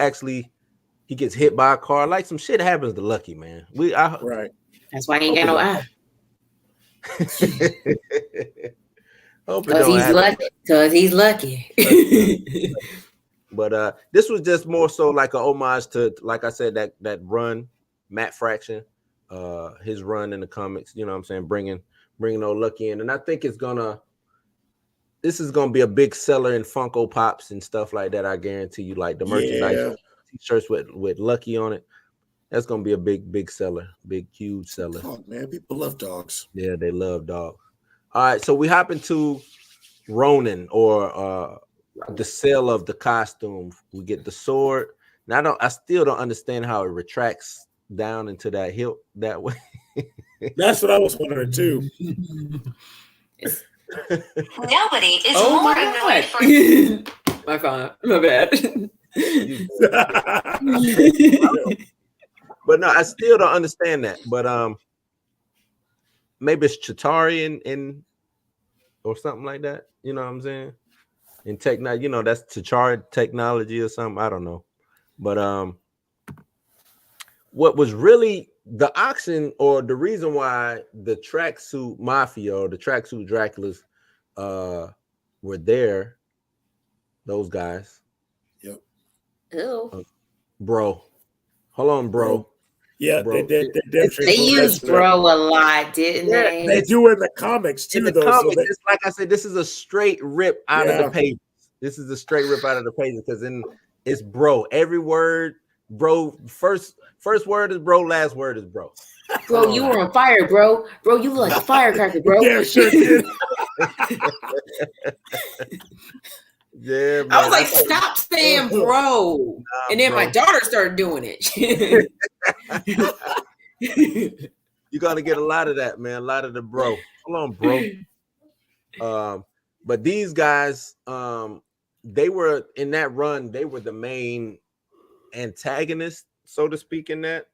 gets hit by a car. Like some shit happens to Lucky, man. Right. That's why he ain't got no eye. Because he's lucky. But this was just more so like an homage to, like I said, that run, Matt Fraction, his run in the comics. You know what I'm saying? Bringing old Lucky in, and I think this is gonna be a big seller in Funko Pops and stuff like that. I guarantee you, like the merchandise, t-shirts with Lucky on it. That's gonna be a big seller, big huge seller. Oh man, people love dogs. Yeah, they love dogs. All right, so we hop into Ronin, or the sale of the costume. We get the sword. Now I still don't understand how it retracts down into that hilt that way. That's what I was wondering too. Nobody is more annoyed for my phone. My bad. But no, I still don't understand that. But maybe it's Chitauri in or something like that. You know what I'm saying? In technology, that's Chitauri technology or something. I don't know. But what was really the auction, or the reason why the tracksuit mafia or the tracksuit Draculas were there, those guys. Yep. Ew. Bro. Hold on, bro. Yeah, bro. They used bro a lot, didn't they? They do in the comics too, though. So like I said, this is a straight rip out of the pages. This is a straight rip out of the pages because it's bro. Every word, bro. First word is bro. Last word is bro. Bro, you were on fire, bro. Bro, you look like a firecracker, bro. Yeah, sure did. Yeah, man. I was like, stop saying bro. And then my daughter started doing it. You're gonna get a lot of that, man. A lot of the bro. Hold on, bro. But these guys, they were in that run, they were the main antagonist, so to speak, in that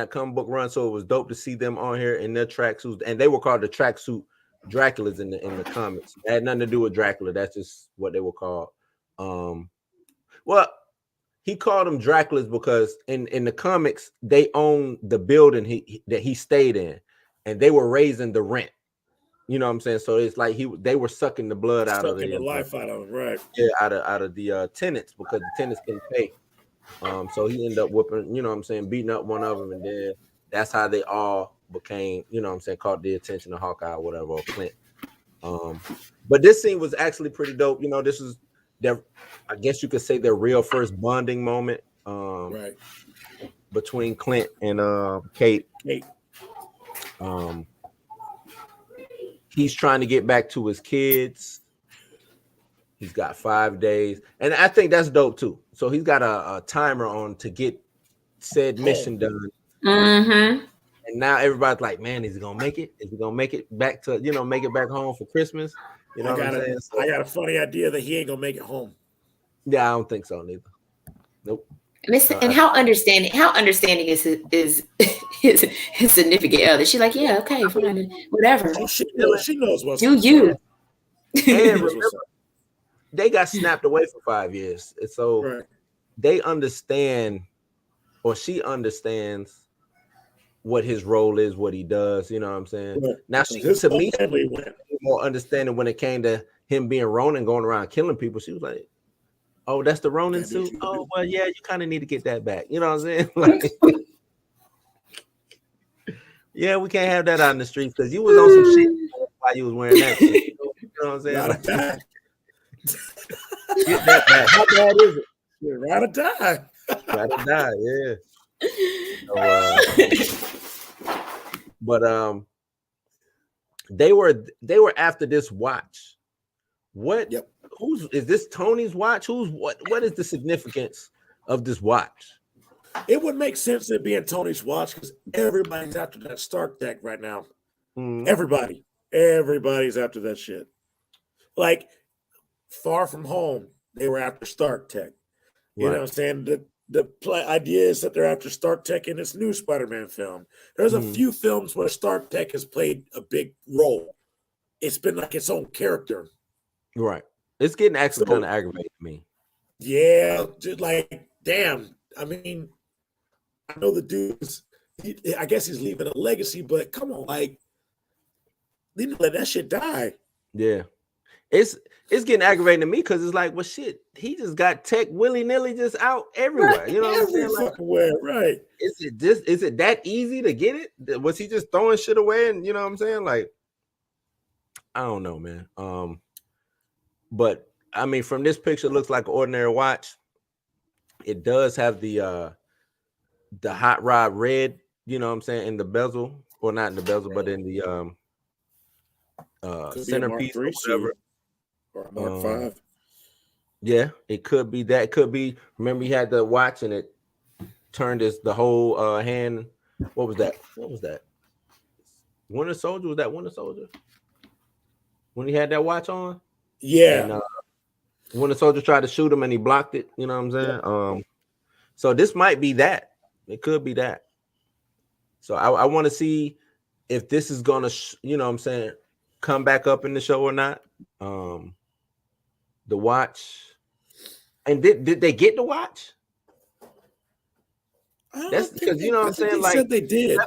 comic book run. So it was dope to see them on here in their tracksuits, and they were called the tracksuit Draculas in the comics. It had nothing to do with Dracula. That's just what they were called. Well, he called them Draculas because in the comics they owned the building that he stayed in, and they were raising the rent. You know what I'm saying? So it's like they were sucking the blood out of the life out of it, right? Yeah, out of the tenants, because the tenants couldn't pay. So he ended up whooping, you know what I'm saying, beating up one of them, and then that's how they all became, you know what I'm saying, caught the attention of Hawkeye or whatever, or Clint. But this scene was actually pretty dope. You know, this is their, I guess you could say, their real first bonding moment, right, between Clint and Kate. He's trying to get back to his kids. He's got 5 days, and I think that's dope too. So he's got a timer on to get said mission done. Mm-hmm. And now everybody's like, man, is he gonna make it? Is he gonna make it back to, make it back home for Christmas? You know what I'm saying? I got a funny idea that he ain't gonna make it home. Yeah, I don't think so neither. Nope. And how understanding is his significant other? She's like, yeah, okay, fine, whatever. Oh, she knows what's do you. And remember, they got snapped away for 5 years. And so they understand, or she understands what his role is, what he does. You know what I'm saying? Yeah. Now, to me, more understanding when it came to him being Ronin, going around killing people. She was like, oh, that's the Ronin suit? Oh, well, yeah, you kind of need to get that back. You know what I'm saying? Like, yeah, we can't have that out in the streets because you was on some shit while you was wearing that shit. You know what I'm saying? Like, get that back. How bad is it? Ride or die. Ride or die, yeah. So, but they were after this watch. What? Yep. Is this Tony's watch? What is the significance of this watch? It would make sense it being Tony's watch because everybody's after that Stark deck right now. Everybody's after that shit. Like Far From Home, they were after Stark Tech. You know what I'm saying? The idea is that they're after Stark Tech in this new Spider-Man film. There's a few films where Stark Tech has played a big role. It's been like its own character. Right. It's getting actually kind of aggravating to me. Yeah, just like, damn. I mean, I know the dude's, I guess he's leaving a legacy, but come on, like, need to let that shit die. Yeah. It's getting aggravating to me because it's like, well, shit, he just got Tech willy-nilly just out everywhere. You know what I'm saying? Like, right. Is it that easy to get it? Was he just throwing shit away? And you know what I'm saying? Like, I don't know, man. But I mean, from this picture, it looks like an ordinary watch. It does have the hot rod red, you know what I'm saying, in the bezel, or not in the bezel, but in the centerpiece or whatever. Or a Mark 5. Yeah, it could be that. It could be, remember he had the watch and it turned the whole hand. What was that? Winter Soldier? Was that Winter Soldier? When he had that watch on? Yeah. And, Winter Soldier tried to shoot him and he blocked it. You know what I'm saying? Yeah. So this might be that. It could be that. So I want to see if this is gonna, you know what I'm saying, come back up in the show or not. The watch. And did they get the watch? That's because, you know what I'm saying, like, said they did.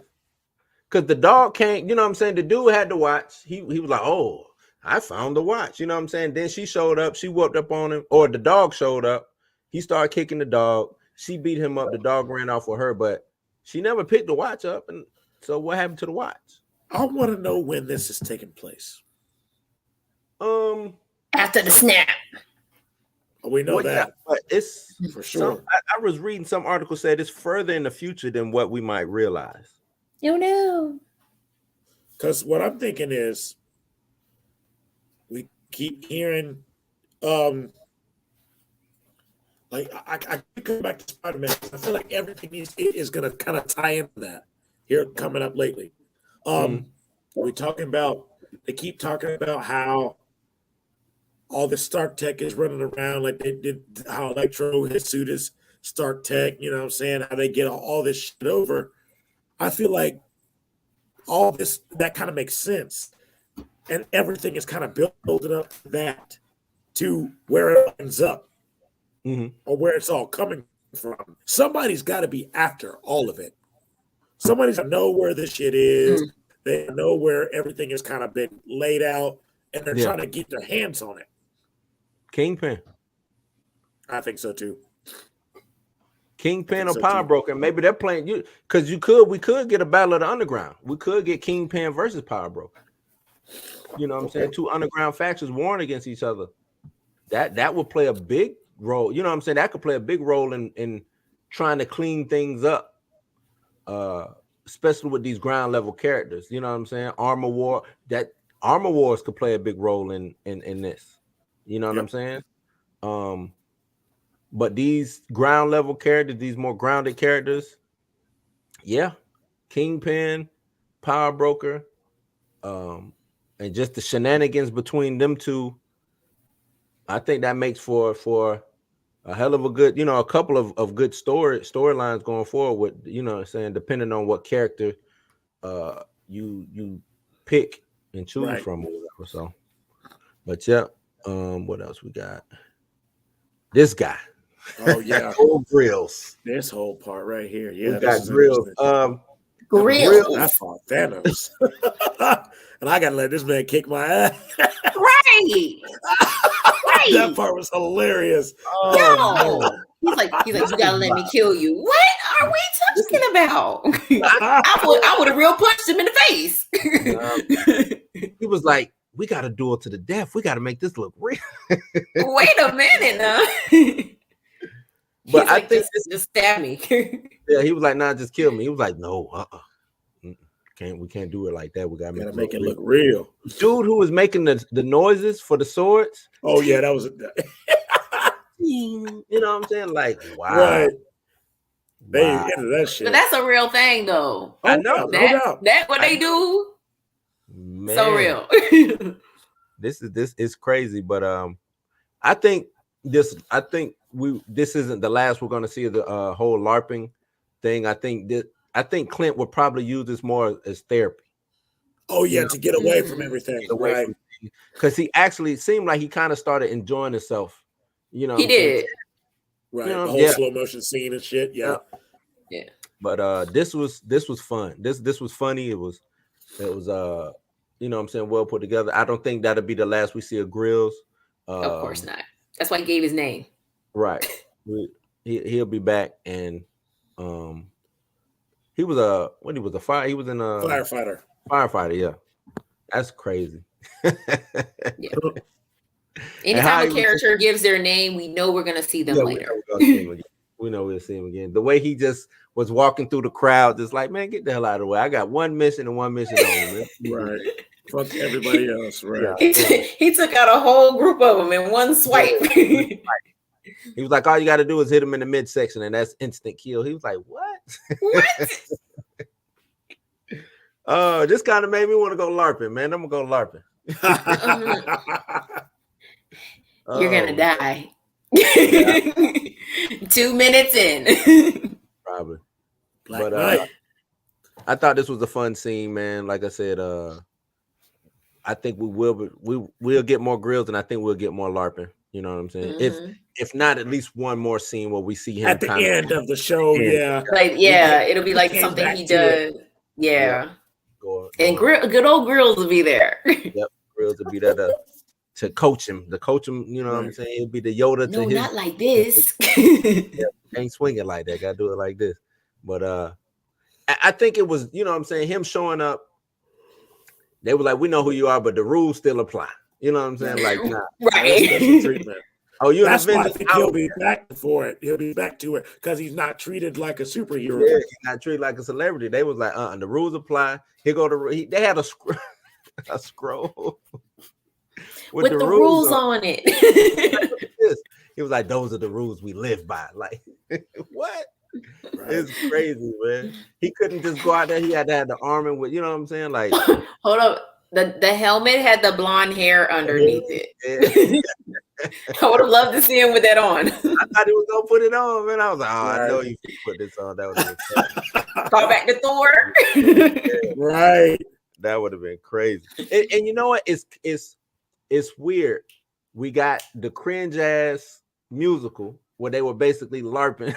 Because the dog can't, you know what I'm saying, the dude had the watch. He was like, oh, I found the watch. You know what I'm saying? Then she showed up. She whooped up on him. Or the dog showed up. He started kicking the dog. She beat him up. The dog ran off with her, but she never picked the watch up. And so what happened to the watch? I want to know when this is taking place. After the snap. We know that. Yeah, but it's for sure. I was reading some article said it's further in the future than what we might realize. You know. Because what I'm thinking is we keep hearing like I come back to Spider-Man. I feel like everything is gonna kind of tie into that here coming up lately. We're talking about, they keep talking about how all the Stark Tech is running around like they did, how Electro, his suit is Stark Tech, you know what I'm saying, how they get all this shit over. I feel like all this, that kind of makes sense. And everything is kind of building up that to where it ends up, or where it's all coming from. Somebody's got to be after all of it. Somebody's got to know where this shit is. They know where everything has kind of been laid out, and they're trying to get their hands on it. Kingpin. I think so too. Kingpin or Power Broker. Maybe they're playing you because we could get a battle of the underground. We could get Kingpin versus Power Broker. You know what I'm saying? Two underground factions warring against each other. That would play a big role. You know what I'm saying? That could play a big role in trying to clean things up. Especially with these ground level characters. You know what I'm saying? Armor Wars could play a big role in this. You know what I'm saying? But these ground level characters, these more grounded characters, Kingpin, Power Broker, and just the shenanigans between them two, I think that makes for a hell of a good, you know, a couple of good storylines going forward with, you know what I'm saying, depending on what character you pick and choose from or whatever. So, but what else we got? This guy. Oh yeah. Grills. This whole part right here. Yeah, we got Grills. Grills. That's all Thanos. And I gotta let this man kick my ass. Right. That part was hilarious. He's like, you gotta let me kill you. What are we talking about? I would have real punched him in the face. He was like, we got to duel to the death. We got to make this look real. Wait a minute now. But I think just stab me. Yeah, he was like, nah, just kill me. He was like, no, we can't do it like that. We gotta make it look real. Dude who was making the noises for the swords. Oh yeah, that was you know what I'm saying? Like, wow. Right. They into that shit. But that's a real thing though. I know. That what they do. Man, so real. this is crazy, but I think this isn't the last we're going to see of the whole LARPing thing. I think Clint would probably use this more as therapy. Oh yeah, to get away from everything, right? Because he actually seemed like he kind of started enjoying himself. You know, he did. Right, you know, the whole slow motion scene and shit. Yeah. But this was fun. This was funny. It was you know what I'm saying, well put together. I don't think that'll be the last we see of Grills. Of course not. That's why he gave his name. Right. He'll be back, and he was a firefighter. Firefighter, yeah. That's crazy. Yeah. Anytime a character gives their name, we know we're gonna see them later. We know we'll see him again. The way he just was walking through the crowd, just like, man, get the hell out of the way. I got one mission and one mission only. Right. Fuck everybody else. Right. He took out a whole group of them in one swipe. He was like, all you got to do is hit him in the midsection, and that's instant kill. He was like, what? What? This kind of made me want to go LARPing, man. I'm gonna go LARPing. You're gonna die. 2 minutes in. Probably. But I thought this was a fun scene, man. Like I said, I think we'll get more Grills, and I think we'll get more LARPing. You know what I'm saying? If not, at least one more scene where we see him at the end of the show. Yeah. Like it'll be like something he does. Yeah. And good old Grills will be there. Yep, Grills will be there to coach him. You know what I'm saying? He'll be the Yoda to his. Not like this. Ain't swinging like that. Gotta do it like this. But I think it was, you know what I'm saying, him showing up. They were like, we know who you are, but the rules still apply. You know what I'm saying? Like, nah. Right. Oh, that's why I think he'll be back for it. He'll be back to it because he's not treated like a superhero. Yeah, he's not treated like a celebrity. They was like, the rules apply. Here go they had a scroll with the rules on it. He was like, those are the rules we live by. Like, what? Right. It's crazy, man. He couldn't just go out there. He had to have the armor with, you know what I'm saying? Like, hold up. The helmet had the blonde hair underneath it. I would have loved to see him with that on. I thought he was gonna put it on, man. I was like, I know you can put this on. That would have been call back to Thor. Right. That would have been crazy. And you know what? It's weird. We got the cringe ass musical where they were basically LARPing.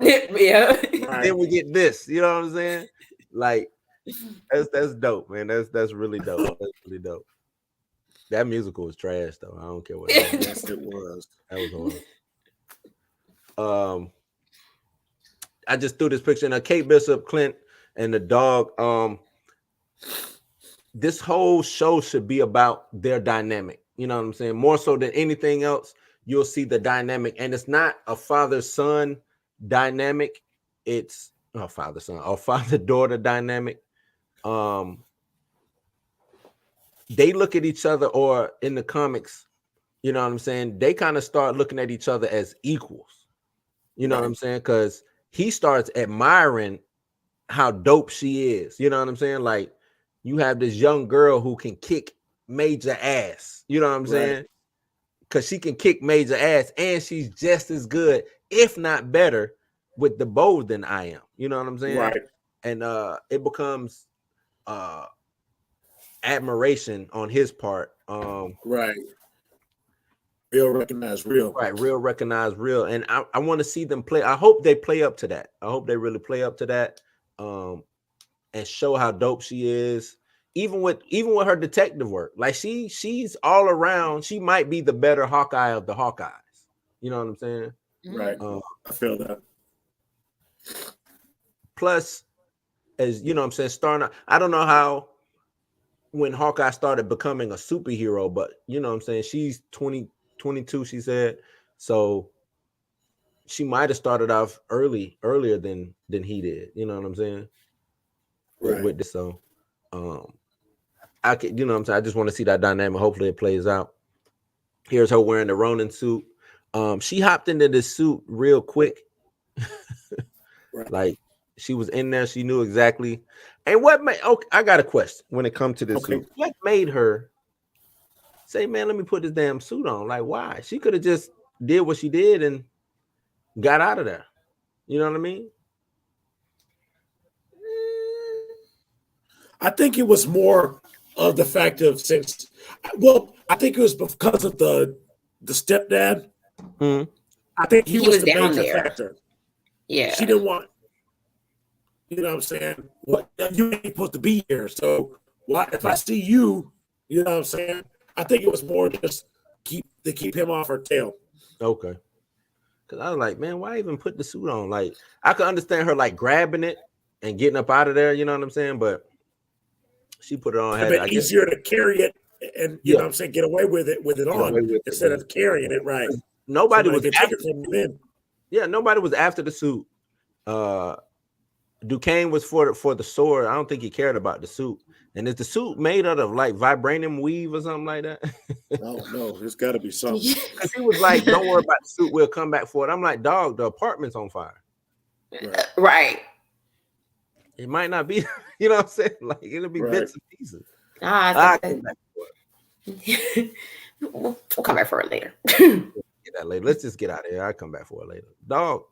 Yeah. Then we get this. You know what I'm saying? Like, that's dope, man. That's really dope. That's really dope. That musical was trash, though. I don't care what it was. Yes, it was. That was horrible. I just threw this picture in. Kate Bishop, Clint, and the dog. This whole show should be about their dynamic. You know what I'm saying? More so than anything else, you'll see the dynamic, and it's not a father-son dynamic. It's a father-son or father-daughter dynamic. They look at each other, or in the comics, you know what I'm saying? They kind of start looking at each other as equals. You know what I'm saying? Because he starts admiring how dope she is. You know what I'm saying? Like, you have this young girl who can kick major ass. You know what I'm saying? Because she can kick major ass, and she's just as good, if not better, with the bow than I am. You know what I'm saying? Right. And it becomes admiration on his part. Right. Real recognize real. Right. Real recognize real. And I want to see them play. I hope they play up to that. I hope they really play up to that. And show how dope she is. Even with her detective work. Like, she's all around. She might be the better Hawkeye of the Hawkeyes. You know what I'm saying? Right. I feel that. Plus, as you know what I'm saying, starting out, I don't know how when Hawkeye started becoming a superhero, but you know what I'm saying, she's 22, she said. So she might have started off earlier than he did. You know what I'm saying? Right. With this, so I could, you know what I'm saying, I just want to see that dynamic. Hopefully it plays out. Here's her wearing the Ronin suit. She hopped into this suit real quick. Right. Like, She was in there. She knew exactly. And what made? Okay, I got a question when it comes to this suit. What made her say, "Man, let me put this damn suit on"? Like, why? She could have just did what she did and got out of there. You know what I mean? I think it was more of the fact of I think it was because of the stepdad. Mm-hmm. I think he was the down major there. factor. Yeah. She didn't want, you know what I'm saying? What, you ain't supposed to be here. So why, if I see you, you know what I'm saying? I think it was more just keep him off her tail. Okay. Because I was like, man, why even put the suit on? Like, I could understand her like grabbing it and getting up out of there. You know what I'm saying? But she put it on. It's easier to carry it and you know what I'm saying, get away with it on instead of carrying it. Right. Nobody was after it. Yeah, nobody was after the suit. Duquesne was for the sword. I don't think he cared about the suit. And is the suit made out of like vibranium weave or something like that? No, there's got to be something. Because he was like, "Don't worry about the suit. We'll come back for it." I'm like, "Dog, the apartment's on fire." Right. It might not be. You know what I'm saying? Like it'll be bits and pieces. I'll come back for it. We'll come back for it later. Get that later. Let's just get out of here. I'll come back for it later. Dog,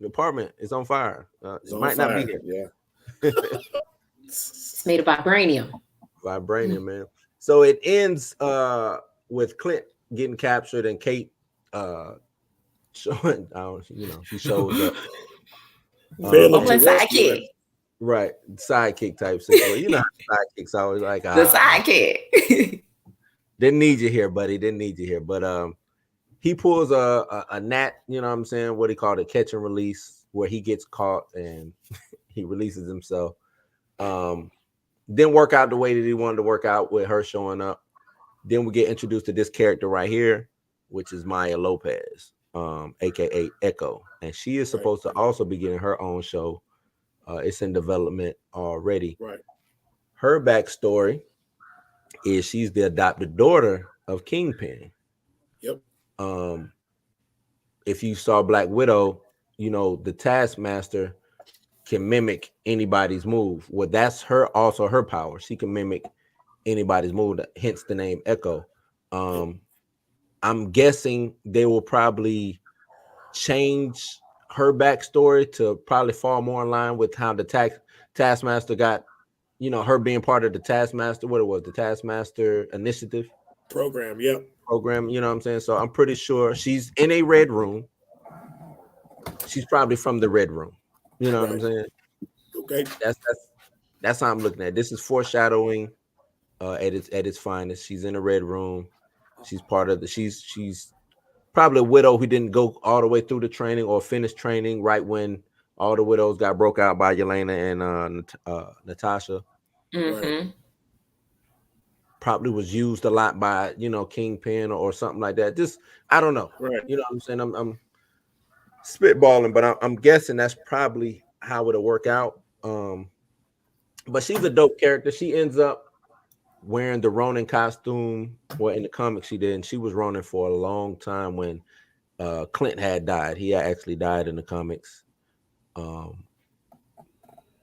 the apartment is on fire. It might not be here. Yeah. It's made of vibranium. Vibranium, man. So it ends with Clint getting captured and Kate showing. She shows up. Sidekick. Right, sidekick type situation. You know, how sidekicks always like the sidekick. Didn't need you here, buddy. Didn't need you here, but he pulls a gnat. You know what I'm saying? What he called it, catch and release, where he gets caught and he releases himself. Didn't work out the way that he wanted to work out with her showing up. Then we get introduced to this character right here, which is Maya Lopez, aka Echo, and she is supposed to also be getting her own show. It's in development already. Right. Her backstory is she's the adopted daughter of Kingpin. Yep. If you saw Black Widow, you know the Taskmaster can mimic anybody's move. Well, that's also her power. She can mimic anybody's move, hence the name Echo. I'm guessing they will probably change her backstory to probably fall more in line with how the Taskmaster got, her being part of the Taskmaster, the Taskmaster Initiative program. Yep. Program, you know what I'm saying? So I'm pretty sure she's in a red room. She's probably from the red room. You know what I'm saying? Okay. That's how I'm looking at it. This is foreshadowing at its finest. She's in a red room. She's part of she's probably a widow who didn't go all the way through the training or finish training right when all the widows got broke out by Yelena and Natasha. Mm-hmm. Probably was used a lot by Kingpin or something like that. Just I don't know. Right. You know what I'm saying? I'm spitballing, but I'm guessing that's probably how it'll work out. But she's a dope character. She ends up wearing the Ronin costume. Well, in the comics she did, and she was Ronin for a long time when Clint had died. He had actually died in the comics.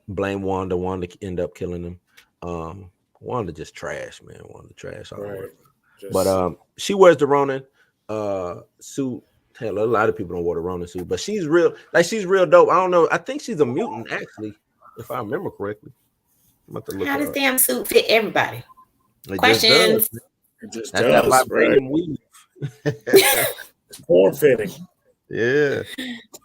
Blame Wanda. Wanda ended up killing him. Wanda just trash, man. Wanda trash. Right. But she wears the Ronin suit. Hell, a lot of people don't wear the Ronin suit, but she's real dope. I don't know. I think she's a mutant, actually, if I remember correctly. I'm about to look. How does damn suit fit everybody? It Questions. It just That's does. that vibranium weave. It's form fitting. Yeah.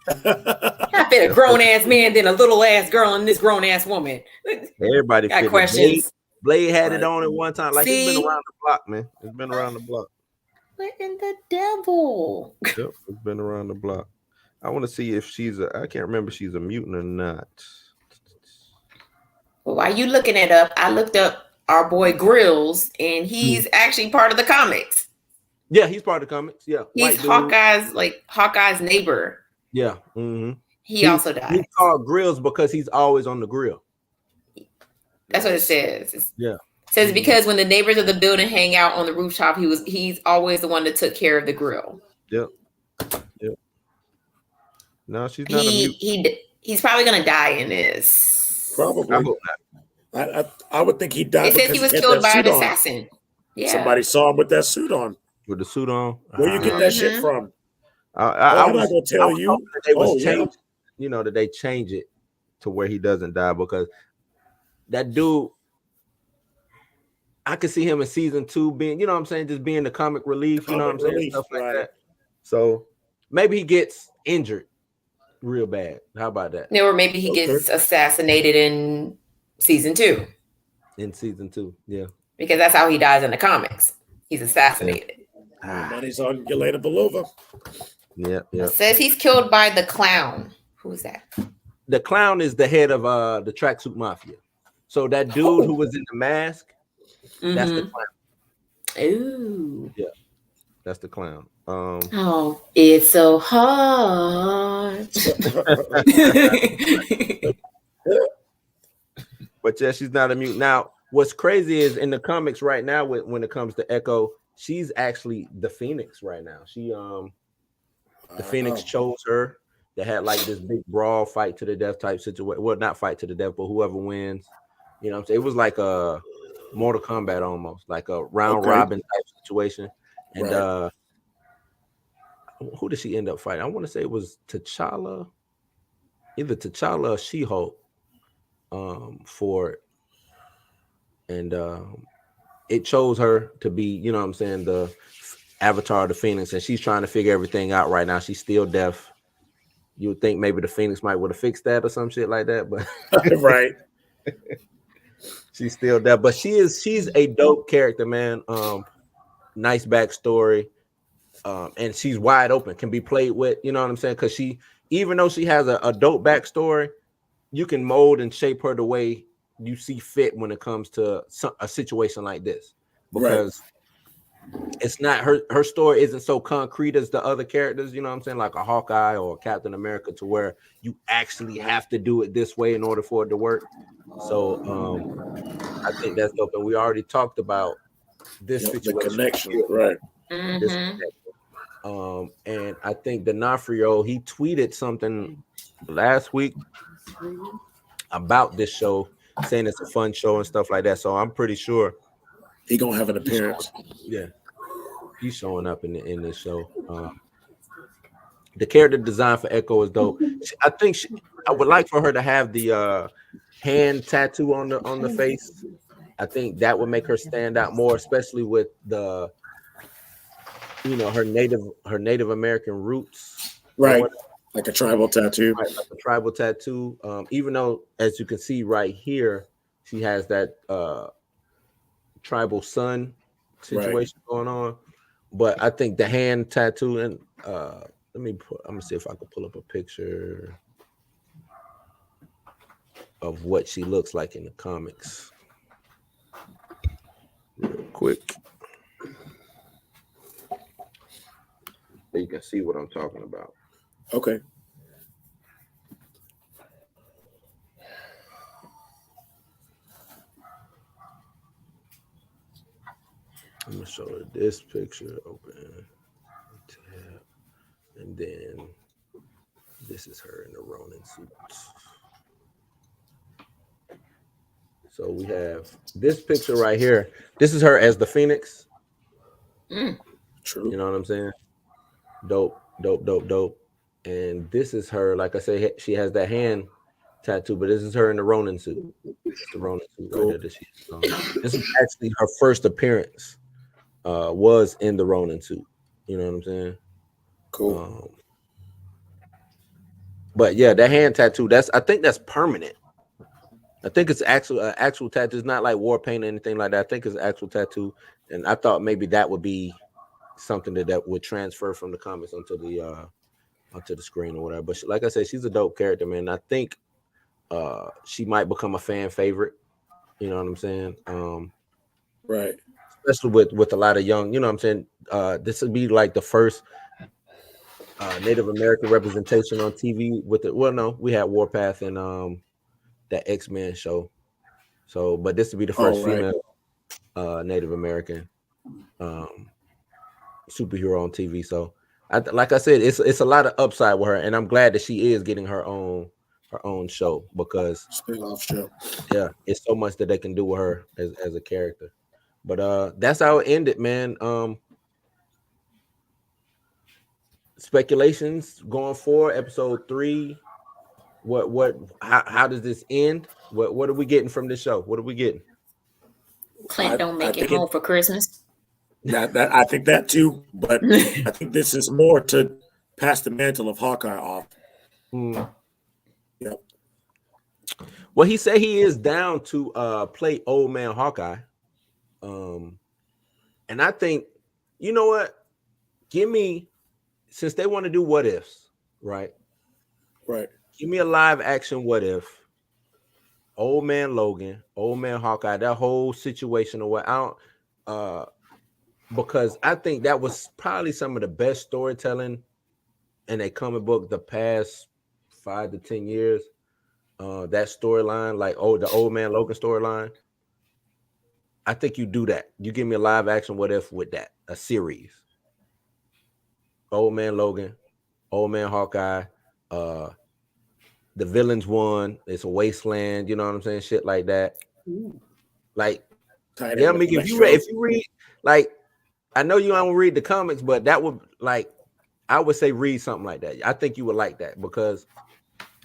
I fit a grown ass man than a little ass girl and this grown ass woman. Everybody got questions. Blade had it on at one time. Like See? It's been around the block, man. It's been around the block. What in the devil? Yep, it's been around the block. I want to see if I can't remember if she's a mutant or not. Well, while you looking it up, I looked up our boy Grills, and he's actually part of the comics. Yeah, he's part of the comics. Yeah. He's Hawkeye's neighbor. Yeah. Mm-hmm. He also died. He's called Grills because he's always on the grill. That's what it says. Yeah. It says because when the neighbors of the building hang out on the rooftop, he's always the one that took care of the grill. Yep. No, she's not a mutant. he's probably gonna die in this. Probably. I hope not. I would think he died. They said he was killed by an assassin. Yeah. Somebody saw him with that suit on. With the suit on. Where you get that shit from? I'm not gonna tell you. That they was changed, you know, that they change it to where he doesn't die, because that dude, I could see him in season 2 being, you know what I'm saying, just being the comic relief, you know what I'm saying, stuff like that. So maybe he gets injured real bad. How about that? Or maybe he gets assassinated in season 2. In season 2, yeah. Because that's how he dies in the comics. He's assassinated. Money's on Yelena Belova. Yeah. It says he's killed by the clown. Who's that? The clown is the head of the Tracksuit Mafia. So that dude who was in the mask, that's the clown. Ooh. Yeah. That's the clown. Oh, it's so hard. But yeah, she's not a mutant. Now, what's crazy is in the comics right now, when it comes to Echo, she's actually the Phoenix right now. She the Phoenix chose her. They had like this big brawl, fight to the death type situation. Well, not fight to the death, but whoever wins. You know what I'm saying? It was like a Mortal Kombat almost, like a round robin type situation. And who did she end up fighting? I want to say it was T'Challa, either T'Challa or She-Hulk for it. And it chose her to be, you know what I'm saying, the Avatar of the Phoenix, and she's trying to figure everything out right now. She's still deaf. You would think maybe the Phoenix might would have fixed that or some shit like that, but right. She's still deaf. But she's a dope character, man. Nice backstory. And she's wide open, can be played with, you know what I'm saying? Because she, even though she has a dope backstory, you can mold and shape her the way you see fit when it comes to a situation like this, because it's not her story isn't so concrete as the other characters, you know what I'm saying, like a Hawkeye or Captain America, to where you actually have to do it this way in order for it to work. So I think that's dope. And we already talked about this situation, the connection, right? And I think D'Onofrio, he tweeted something last week about this show, saying it's a fun show and stuff like that. So I'm pretty sure he gonna have an appearance. Yeah, he's showing up in this show. The character design for Echo is dope. I think I would like for her to have the hand tattoo on the face. I think that would make her stand out more, especially with the, you know, her Native American roots, right? Like a tribal tattoo. Right, like a tribal tattoo. Even though, as you can see right here, she has that tribal sun situation going on. But I think the hand tattoo, and I'm gonna see if I can pull up a picture of what she looks like in the comics real quick, so you can see what I'm talking about. Okay. I'm gonna show her this picture. Open tab, and then this is her in the Ronin suit. So we have this picture right here. This is her as the Phoenix. True. You know what I'm saying? Dope. And this is her, like I say, she has that hand tattoo, but this is her in the Ronin suit. The Ronin suit right here that she's this is actually her first appearance. Was in the Ronin suit. You know what I'm saying? Cool. But yeah, that hand tattoo, I think that's permanent. I think it's actual tattoo. It's not like war paint or anything like that. I think it's an actual tattoo. And I thought maybe that would be something that would transfer from the comics onto the screen or whatever. But like I said, she's a dope character, man. I think she might become a fan favorite. You know what I'm saying? Right. Especially with a lot of young, you know what I'm saying? This would be like the first Native American representation on TV with it. Well, no, we had Warpath and that X-Men show. So, but this would be the first female Native American superhero on TV. So, like I said, it's a lot of upside with her, and I'm glad that she is getting her own her own show because spin-off show. Yeah, it's so much that they can do with her as a character. But that's how it ended, man. Speculations going forward, episode 3. How does this end? What are we getting from this show? What are we getting? Clint don't make it home for Christmas. That I think that too, but I think this is more to pass the mantle of Hawkeye off. Yep. Well, he said he is down to play old man Hawkeye. And I think, you know what? Since they want to do what ifs, right? Right. Give me a live action what if. Old man Logan, old man Hawkeye, that whole situation or what I don't because I think that was probably some of the best storytelling in a comic book the past 5 to 10 years. That storyline, like the old man Logan storyline. I think you do that. You give me a live action what if with that, a series. Old man Logan, old man Hawkeye, the villains won. It's a wasteland, you know what I'm saying? Shit like that. Ooh. Like, yeah, I mean, if you read, like, I know you don't read the comics, but that would, like, I would say read something like that. I think you would like that because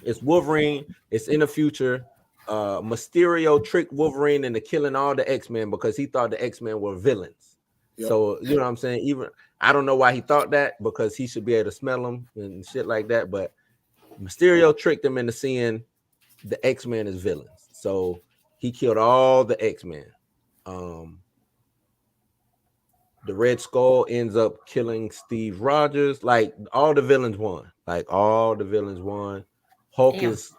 it's Wolverine. It's in the future. Mysterio tricked Wolverine into killing all the X-Men because he thought the X-Men were villains. Yep. So, you know what I'm saying? Even I don't know why he thought that because he should be able to smell them and shit like that, but Mysterio tricked him into seeing the X-Men as villains. So he killed all the X-Men. The Red Skull ends up killing Steve Rogers. Like all the villains won. Hulk is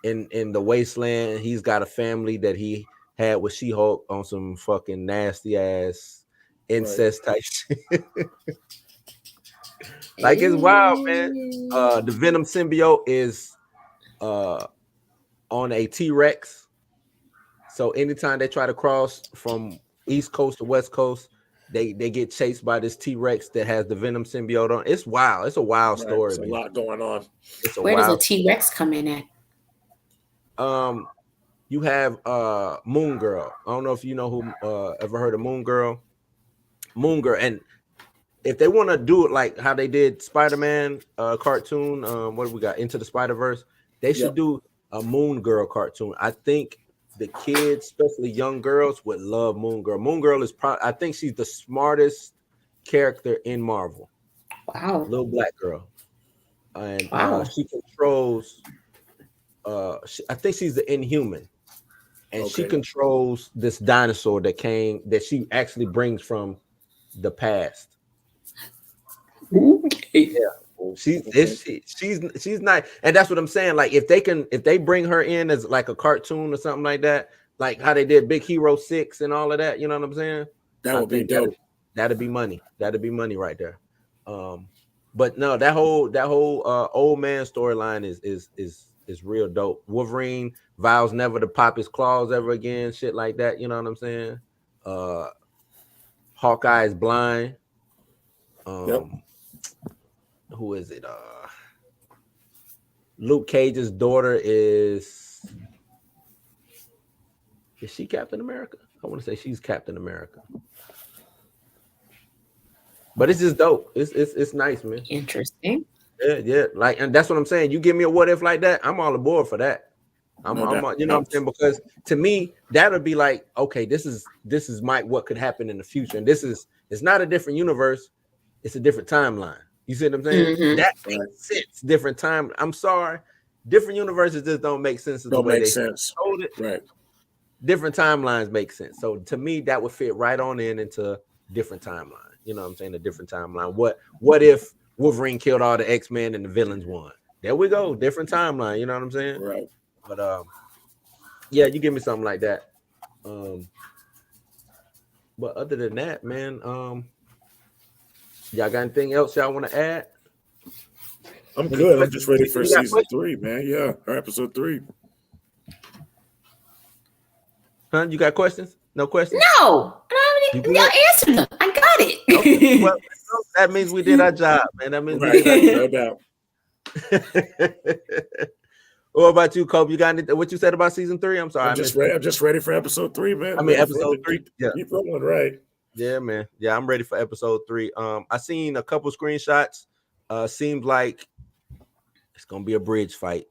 in the wasteland. He's got a family that he had with She-Hulk on some fucking nasty ass incest type shit. Like it's wild, man. The Venom symbiote is on a T-Rex. So anytime they try to cross from East Coast to West Coast, they get chased by this T-Rex that has the Venom symbiote on. It's wild. It's a wild story. There's a lot going on. Where does a T-Rex come in at? You have Moon Girl. I don't know if you know who ever heard of Moon Girl. Moon Girl, and if they want to do it like how they did Spider-Man cartoon, what do we got? Into the Spider-Verse, they should do a Moon Girl cartoon. I think the kids, especially young girls, would love Moon Girl. Moon Girl is I think she's the smartest character in Marvel. Wow. Little black girl. And she controls I think she's the Inhuman. And she controls this dinosaur that she actually brings from the past. Okay. Yeah. She's not, and that's what I'm saying. Like if they bring her in as like a cartoon or something like that, like how they did Big Hero 6 and all of that, you know what I'm saying? That would be dope. That'd be money. That'd be money right there. But no, that whole old man storyline is real dope. Wolverine vows never to pop his claws ever again, shit like that. You know what I'm saying? Hawkeye is blind. Who is it? Luke Cage's daughter is she Captain America? I want to say she's Captain America. But it's just dope. It's nice, man. Interesting. Yeah. Like, and that's what I'm saying. You give me a what if like that, I'm all aboard for that. You know what I'm saying? Because to me, that would be like, okay, this is what could happen in the future. And it's not a different universe, it's a different timeline. You see what I'm saying? Mm-hmm. That makes sense. Different time. I'm sorry. Different universes just don't make sense. Don't make sense. Right. Different timelines make sense. So to me, that would fit right on into different timeline. You know what I'm saying? A different timeline. What if Wolverine killed all the X-Men and the villains won? There we go. Different timeline. You know what I'm saying? Right. But yeah, you give me something like that. But other than that, man, y'all got anything else y'all want to add? I'm good. I'm just ready for season 3, man. Yeah, or episode 3. Huh? You got questions? No questions? No. Y'all answered them. I got it. Okay, well, that means we did our job, man. That means we did our job. No doubt. What about you, Kobe? You got anything, what you said about season 3? I'm sorry. I'm just ready for episode 3, man. I mean, episode 3. Keep rolling, right? Yeah, man. Yeah, I'm ready for episode 3. I seen a couple screenshots. Seems like it's gonna be a bridge fight.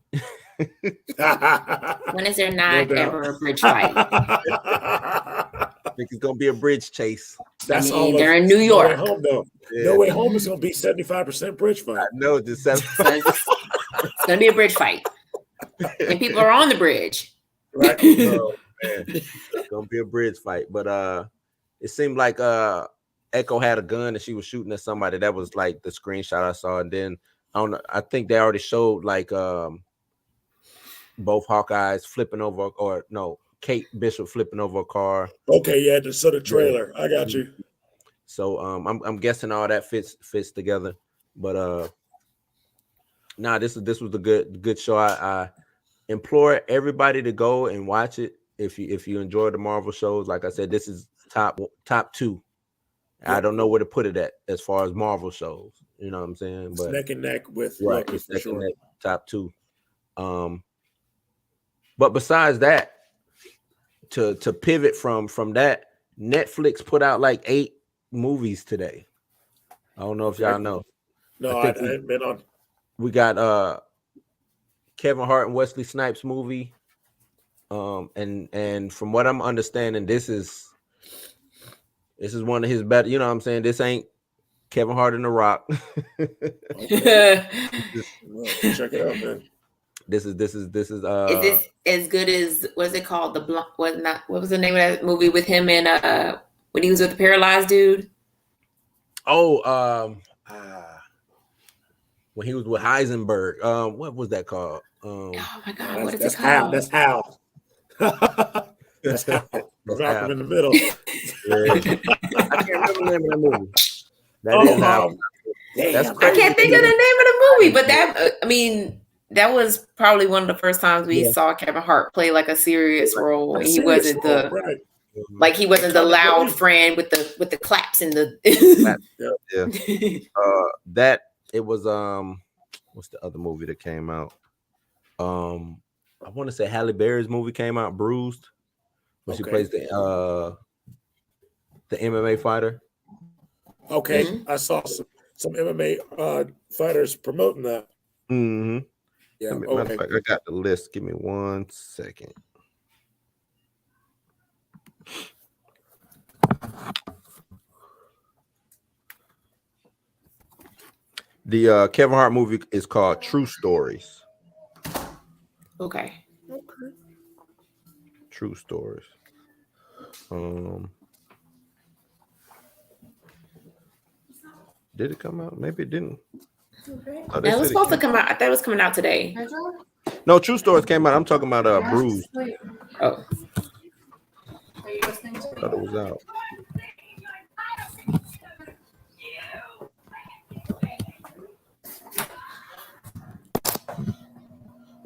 When is there not ever a bridge fight? I think it's gonna be a bridge chase. That's they're in New York. No Way Home, though. Yeah. No Way Home is gonna be 75% bridge fight. No, just 75. It's gonna be a bridge fight, and people are on the bridge. Right? Oh, man. It's gonna be a bridge fight, but it seemed like Echo had a gun and she was shooting at somebody. That was like the screenshot I saw, and then I don't know. I think they already showed like both Hawkeyes flipping over, or no, Kate Bishop flipping over a car. Okay, yeah, so the trailer. I got you. So I'm guessing all that fits together. But this was a good show. I implore everybody to go and watch it if you enjoy the Marvel shows. Like I said, this is top 2. I don't know where to put it at as far as Marvel shows. You know what I'm saying? But it's neck and neck with right, it's neck and neck, top 2. But besides that, to pivot from that, Netflix put out like 8 movies today. I don't know if y'all know. No, I haven't been on. We got Kevin Hart and Wesley Snipes movie. And from what I'm understanding, this is one of his better, you know what I'm saying? This ain't Kevin Hart and The Rock. Check it out, man. This is is this as good as, what's it called? What was the name of that movie with him and when he was with the paralyzed dude? Oh, when he was with Heisenberg. What was that called? Oh my God, what is it called? That's Hal. That's Hal. Malcolm in the middle. Yeah. I can't remember the name of that movie. That is Hal. That's I can't think of the name of the movie, but that was probably one of the first times we saw Kevin Hart play like a serious role. He wasn't the loud friend with the claps and the that it was what's the other movie that came out? I want to say Halle Berry's movie came out, Bruised, when she plays the MMA fighter. Okay, I saw some MMA fighters promoting that. Mm-hmm. Yeah, I got the list. Give me 1 second. The Kevin Hart movie is called True Stories. Okay. True Stories. Did it come out? Maybe it didn't. Okay. It was supposed to come out. I thought it was coming out today. No, True Stories came out. I'm talking about Bruised. Oh. I thought it was out.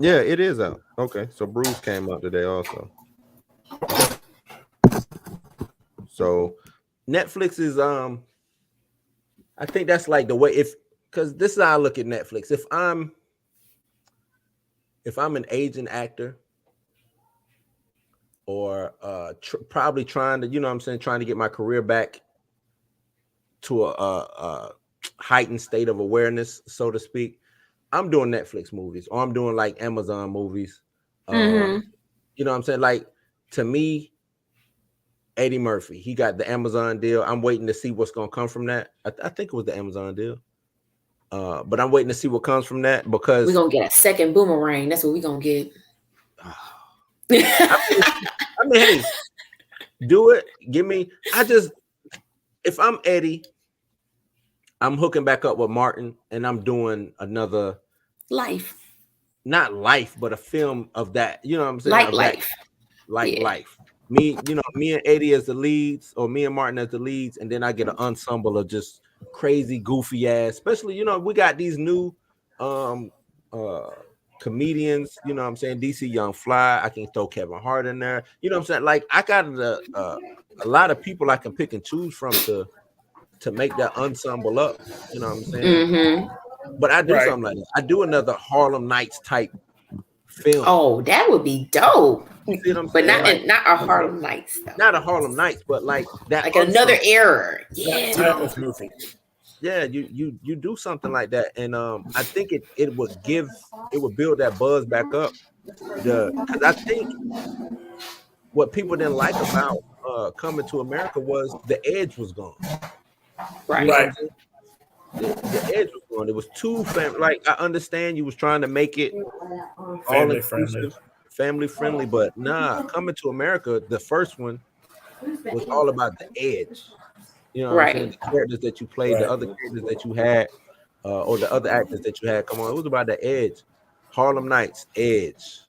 Yeah, it is out. Okay, so Bruce came out today also. So Netflix is I think that's like the way, because this is how I look at Netflix. If I'm an aging actor or probably trying to, you know what I'm saying, trying to get my career back to a heightened state of awareness, so to speak, I'm doing Netflix movies, or I'm doing like Amazon movies. You know what I'm saying? Like, to me, Eddie Murphy, he got the Amazon deal. I'm waiting to see what's going to come from that. I think it was the Amazon deal. But I'm waiting to see what comes from that, because we're going to get a second Boomerang. That's what we're going to get. I mean, hey, do it. Give me, if I'm Eddie, I'm hooking back up with Martin, and I'm doing another not life, but a film of that. You know what I'm saying? Life. Me and Eddie as the leads, or me and Martin as the leads, and then I get an ensemble of just crazy, goofy ass. Especially, you know, we got these new comedians. You know what I'm saying? DC Young Fly. I can throw Kevin Hart in there. You know what I'm saying? Like, I got a lot of people I can pick and choose from to make that ensemble up. You know what I'm saying? But I do something like that. I do another Harlem Nights type film. Oh, that would be dope. But not like, not a Harlem Nights though. Not a Harlem Nights, but like that. Like another era. Yeah. Type of movie. Yeah, you do something like that, and I think it would build that buzz back up. Because I think what people didn't like about Coming to America was the edge was gone. Right. The edge was gone. It was too family. Like I understand you was trying to make it family friendly, but nah, Coming to America, the first one was all about the edge. You know, right? The characters that you played, the other characters that you had, or the other actors that you had. Come on, it was about the edge. Harlem Nights, edge.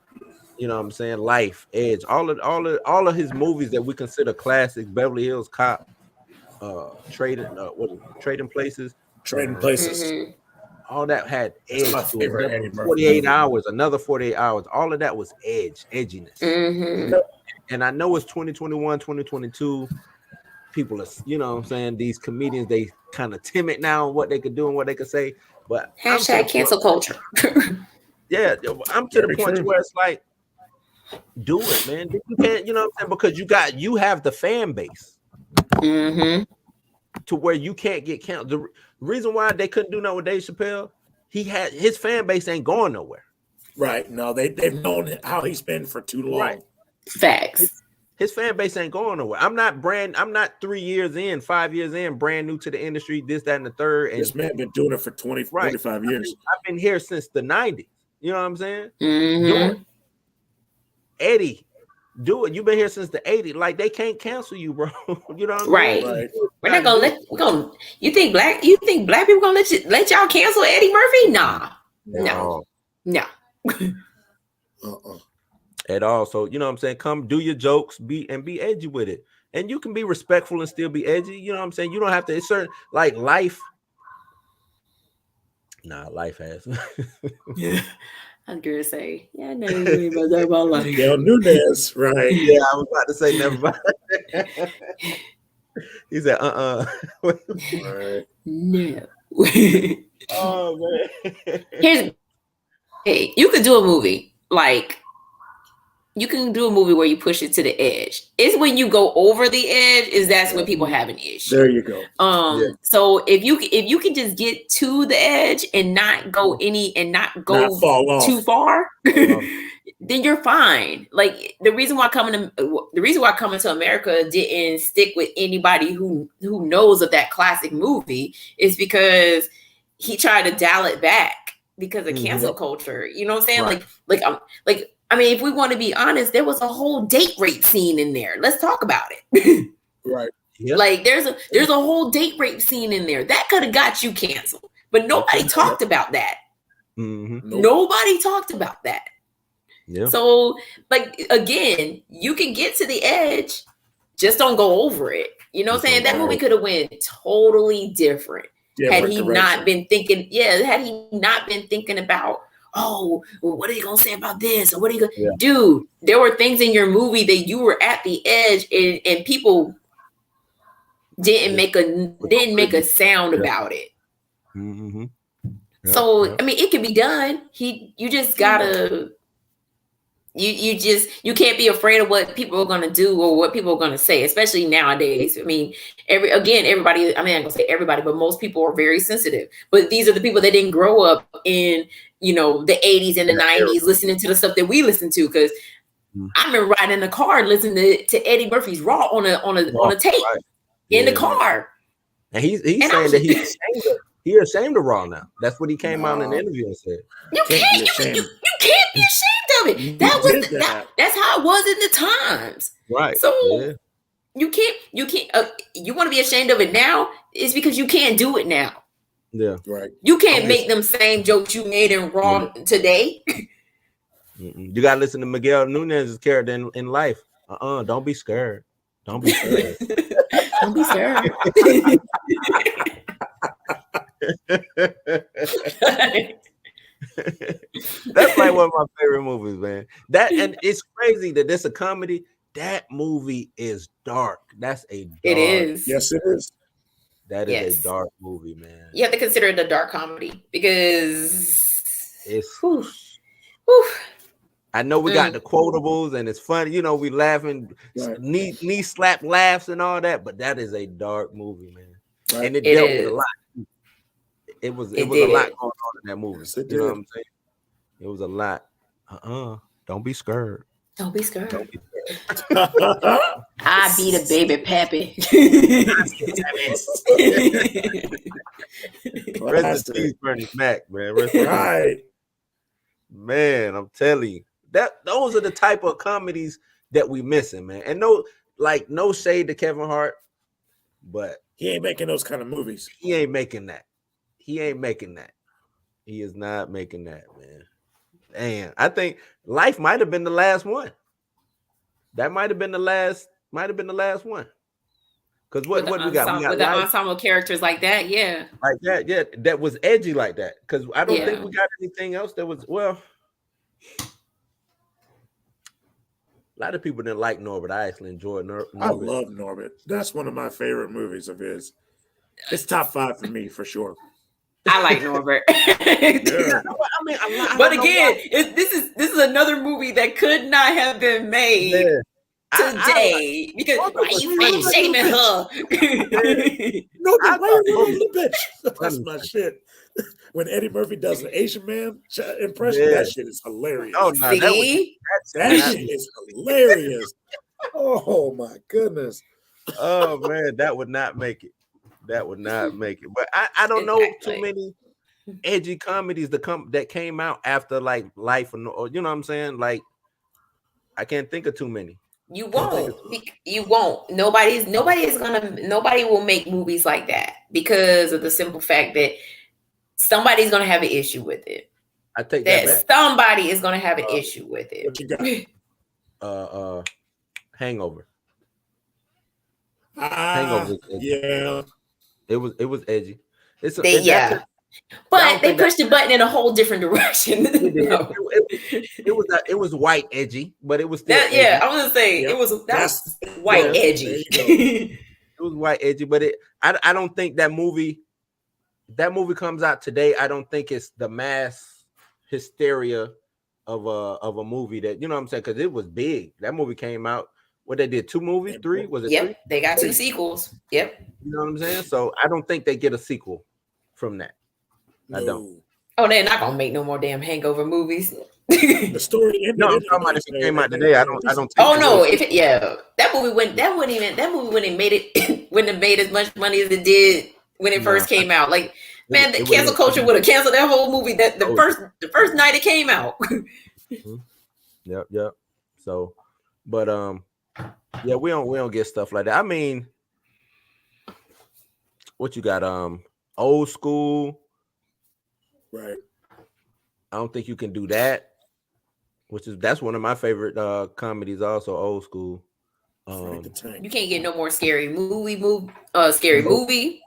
You know what I'm saying? Life, edge. All of his movies that we consider classic. Beverly Hills Cop, Trading Places. Mm-hmm. All that had edge to it. 48 hours, another 48 hours. All of that was edginess. Mm-hmm. And I know it's 2021, 2022. People are, you know what I'm saying, these comedians, they kind of timid now on what they could do and what they could say. But hashtag cancel culture. Yeah, I'm to the point where it's like, do it, man. You can't, you know what I'm saying? Because you have the fan base. Mm-hmm. To where you can't get canceled. The reason why they couldn't do nothing with Dave Chappelle, his fan base ain't going nowhere. Right. No, they've known how he's been for too long. Right. Facts. His fan base ain't going nowhere. I'm not 5 years in, brand new to the industry, this, that, and the third. And this man been doing it for 25 years. I've been here since the 90s. You know what I'm saying? Mm-hmm. Do it. Eddie, do it. You've been here since the 80s. Like, they can't cancel you, bro. You know what I'm right. saying? Right. We're not gonna you think black people gonna let y'all cancel Eddie Murphy? Nah. No. At all. So, you know what I'm saying? Come do your jokes, be edgy with it. And you can be respectful and still be edgy. You know what I'm saying? You don't have to, it's certain, like, life. Nah, life has. Yeah. I'm gonna say, yeah, I know you ain't about that about life. Miguel Nunez, right? Yeah, I was about to say never mind. He said, Right. No. Oh man. Hey, you could do a movie like you can do a movie where you push it to the edge. It's when you go over the edge, that's when people have an issue. There you go. So if you can just get to the edge and not go too far, then you're fine. Like the reason why Coming to America didn't stick with anybody who knows of that classic movie is because he tried to dial it back because of cancel culture. You know what I'm saying? Right. I mean, if we want to be honest, there was a whole date rape scene in there. Let's talk about it. Right. Yep. Like there's a whole date rape scene in there that could have got you canceled, but nobody talked about that. Mm-hmm. Nope. Nobody talked about that. Yeah. So, like again, you can get to the edge, just don't go over it. You know what I'm saying? That movie could have went totally different had he not been thinking. Yeah, had he not been thinking about. Oh, well, what are you gonna say about this? Or what are you gonna dude? There were things in your movie that you were at the edge and people didn't make a sound about it. Mm-hmm. So I mean, it can be done. You just gotta you can't be afraid of what people are gonna do or what people are gonna say, especially nowadays. I mean, everybody. I mean, I'm gonna say everybody, but most people are very sensitive. But these are the people that didn't grow up in the 80s and the 90s listening to the stuff that we listen to. Because I remember riding in the car and listening to Eddie Murphy's Raw on a tape in the car. And he's saying that he's ashamed of Raw now. That's what he came out in the interview and said. You can't be ashamed of it. That's how it was in the times. Right. So you can't you want to be ashamed of it now? It's because you can't do it now. Yeah, right. You can't make them same jokes you made in Raw today. You gotta listen to Miguel Nunez's character in Life. Don't be scared. Don't be scared. Don't be scared. That's like one of my favorite movies, man. And it's crazy that it's a comedy. That movie is dark. It is. Yes, it is. That is a dark movie, man. You have to consider it a dark comedy because it's I know we got the quotables and it's funny, you know, we laughing, knee slap laughs and all that, but that is a dark movie, man. Right. And it dealt with a lot. It was a lot going on in that movie. Yes, you know what I'm saying? It was a lot. Don't be scared. Don't be scared. I be the baby pappy. Rest in peace, Bernie Mac, man. Right. Man, I'm telling you. Those are the type of comedies that we missing, man. And no shade to Kevin Hart, but he ain't making those kind of movies. He ain't making that. He ain't making that. He is not making that, man. And I think Life might have been the last one. That might have been the last one. Because what we got? We got with the ensemble characters like that, yeah. Like that, yeah. That was edgy like that. Because I don't think we got anything else that was, well, a lot of people didn't like Norbit. I actually enjoyed Norbit. I love Norbit. That's one of my favorite movies of his. It's top 5 for me, for sure. I like Norbit. But again, this is another movie that could not have been made today because why you fat shaming her? No, why you bitch? That's my shit. When Eddie Murphy does an Asian man impression, that shit is hilarious. Oh no, that shit is hilarious. Oh my goodness. Oh man, that would not make it. That would not make it. But I don't know too many edgy comedies that came out after like Life, or you know what I'm saying? Like I can't think of too many. You won't. You won't. Nobody will make movies like that because of the simple fact that somebody's gonna have an issue with it. I take that back. Somebody is gonna have an issue with it. What you got? Hangover. Hangover. Yeah. It was edgy. But they pushed the button in a whole different direction. It was white edgy, but it was still edgy. I was gonna say that's white edgy. It was white edgy, but I don't think that movie comes out today. I don't think it's the mass hysteria of a movie that, you know what I'm saying, because it was big. That movie came out. What they did, 2 movies, 3? Was it 3? They got 2 sequels. Yep. You know what I'm saying? So I don't think they get a sequel from that. No. I don't. Oh, they're not gonna make no more damn Hangover movies. The story ended. No, I'm talking about if it came out today. I don't. Oh no! That movie wouldn't have made as much money as it did when it first came out. Like, man, the cancel culture would have canceled that whole movie. That the first night it came out. Yep. So, but yeah, we don't get stuff like that. I mean, what you got? Old School, right? I don't think you can do that. That's one of my favorite comedies. Also, Old School. You can't get no more scary movie. Scary movie.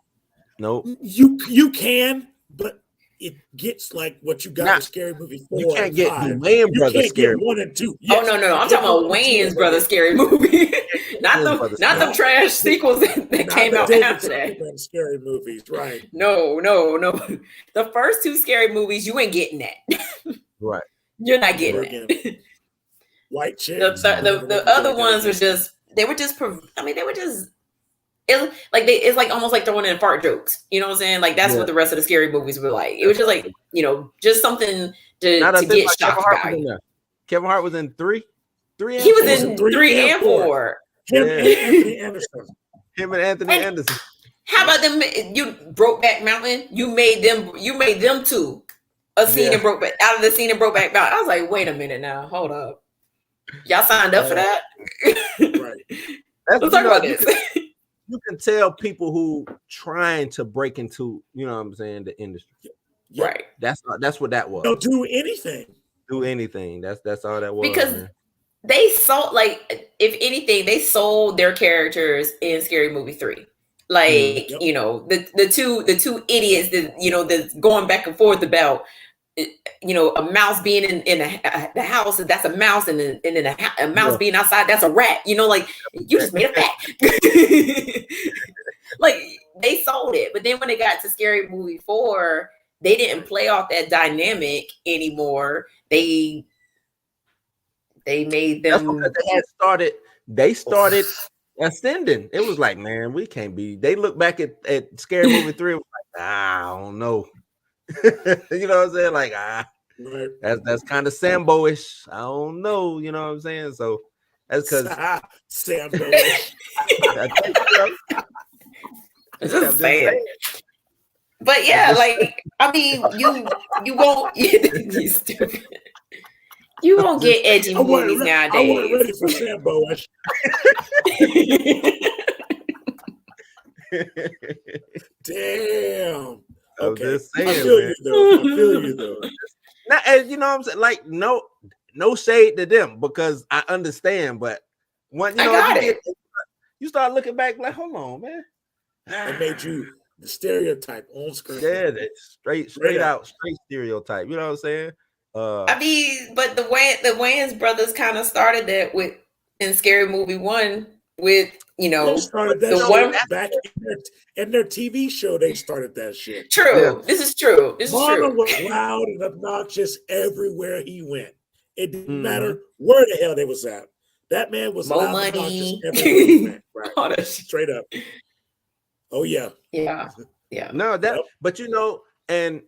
Nope. You can, but it gets like what you got with Scary Movie 4. You can't get the Wayans Brothers scary 1 and 2. Yes. Oh no! I'm talking about Wayans Brothers scary movie, not the trash sequels that came out after that. Scary movies, right? No. The first 2 scary movies, you ain't getting that. Right. You're not getting that. White chick. The other ones were just. It's like almost like throwing in fart jokes. You know what I'm saying? Like that's what the rest of the scary movies were like. It was just like, just something to get shocked by. Kevin Hart was in 3. He was in 3 and 4. Him and Anthony Anderson. How about them? You Brokeback Mountain. You made them 2 a scene in Brokeback out of the scene in Brokeback Mountain. I was like, wait a minute now, hold up. Y'all signed up for that? Right. Let's talk about this. You can tell people who trying to break into, you know what I'm saying, the industry. Yeah. Right. That's what that was. They'll do anything. That's all that was. Because they sold, like, if anything, they sold their characters in Scary Movie 3. Like, the two idiots that, that's going back and forth about, a mouse being in the house, that's a mouse, and then a mouse being outside, that's a rat. Like, you just made a fact. Like, they sold it. But then when they got to Scary Movie 4, they didn't play off that dynamic anymore. They they made them. They started ascending. It was like, man, we can't be. They look back at Scary Movie 3. It was like, I don't know. You know what I'm saying? Like, that's kind of Sambo-ish. I don't know. You know what I'm saying? So that's because Sambo-ish. Just saying. But yeah, like, I mean, you won't. You stupid. You won't get edgy movies nowadays. I wasn't ready for Sambo-ish. Damn. Okay. Just saying, I feel you though. Now, and you know what I'm saying? Like, no shade to them because I understand, but when you start looking back, like, hold on, man. It made you the stereotype on screen. Yeah, that's straight out stereotype. You know what I'm saying? I mean, but the Wayans brothers kind of started that in Scary Movie 1 with, you know, the one back in their TV show. They started that shit. True. Yeah. This is true. Marlon was loud and obnoxious everywhere he went. It didn't matter where the hell they was at. That man was loud and obnoxious everywhere he went. Right. Straight up. Oh yeah. Yeah. No, but you know, and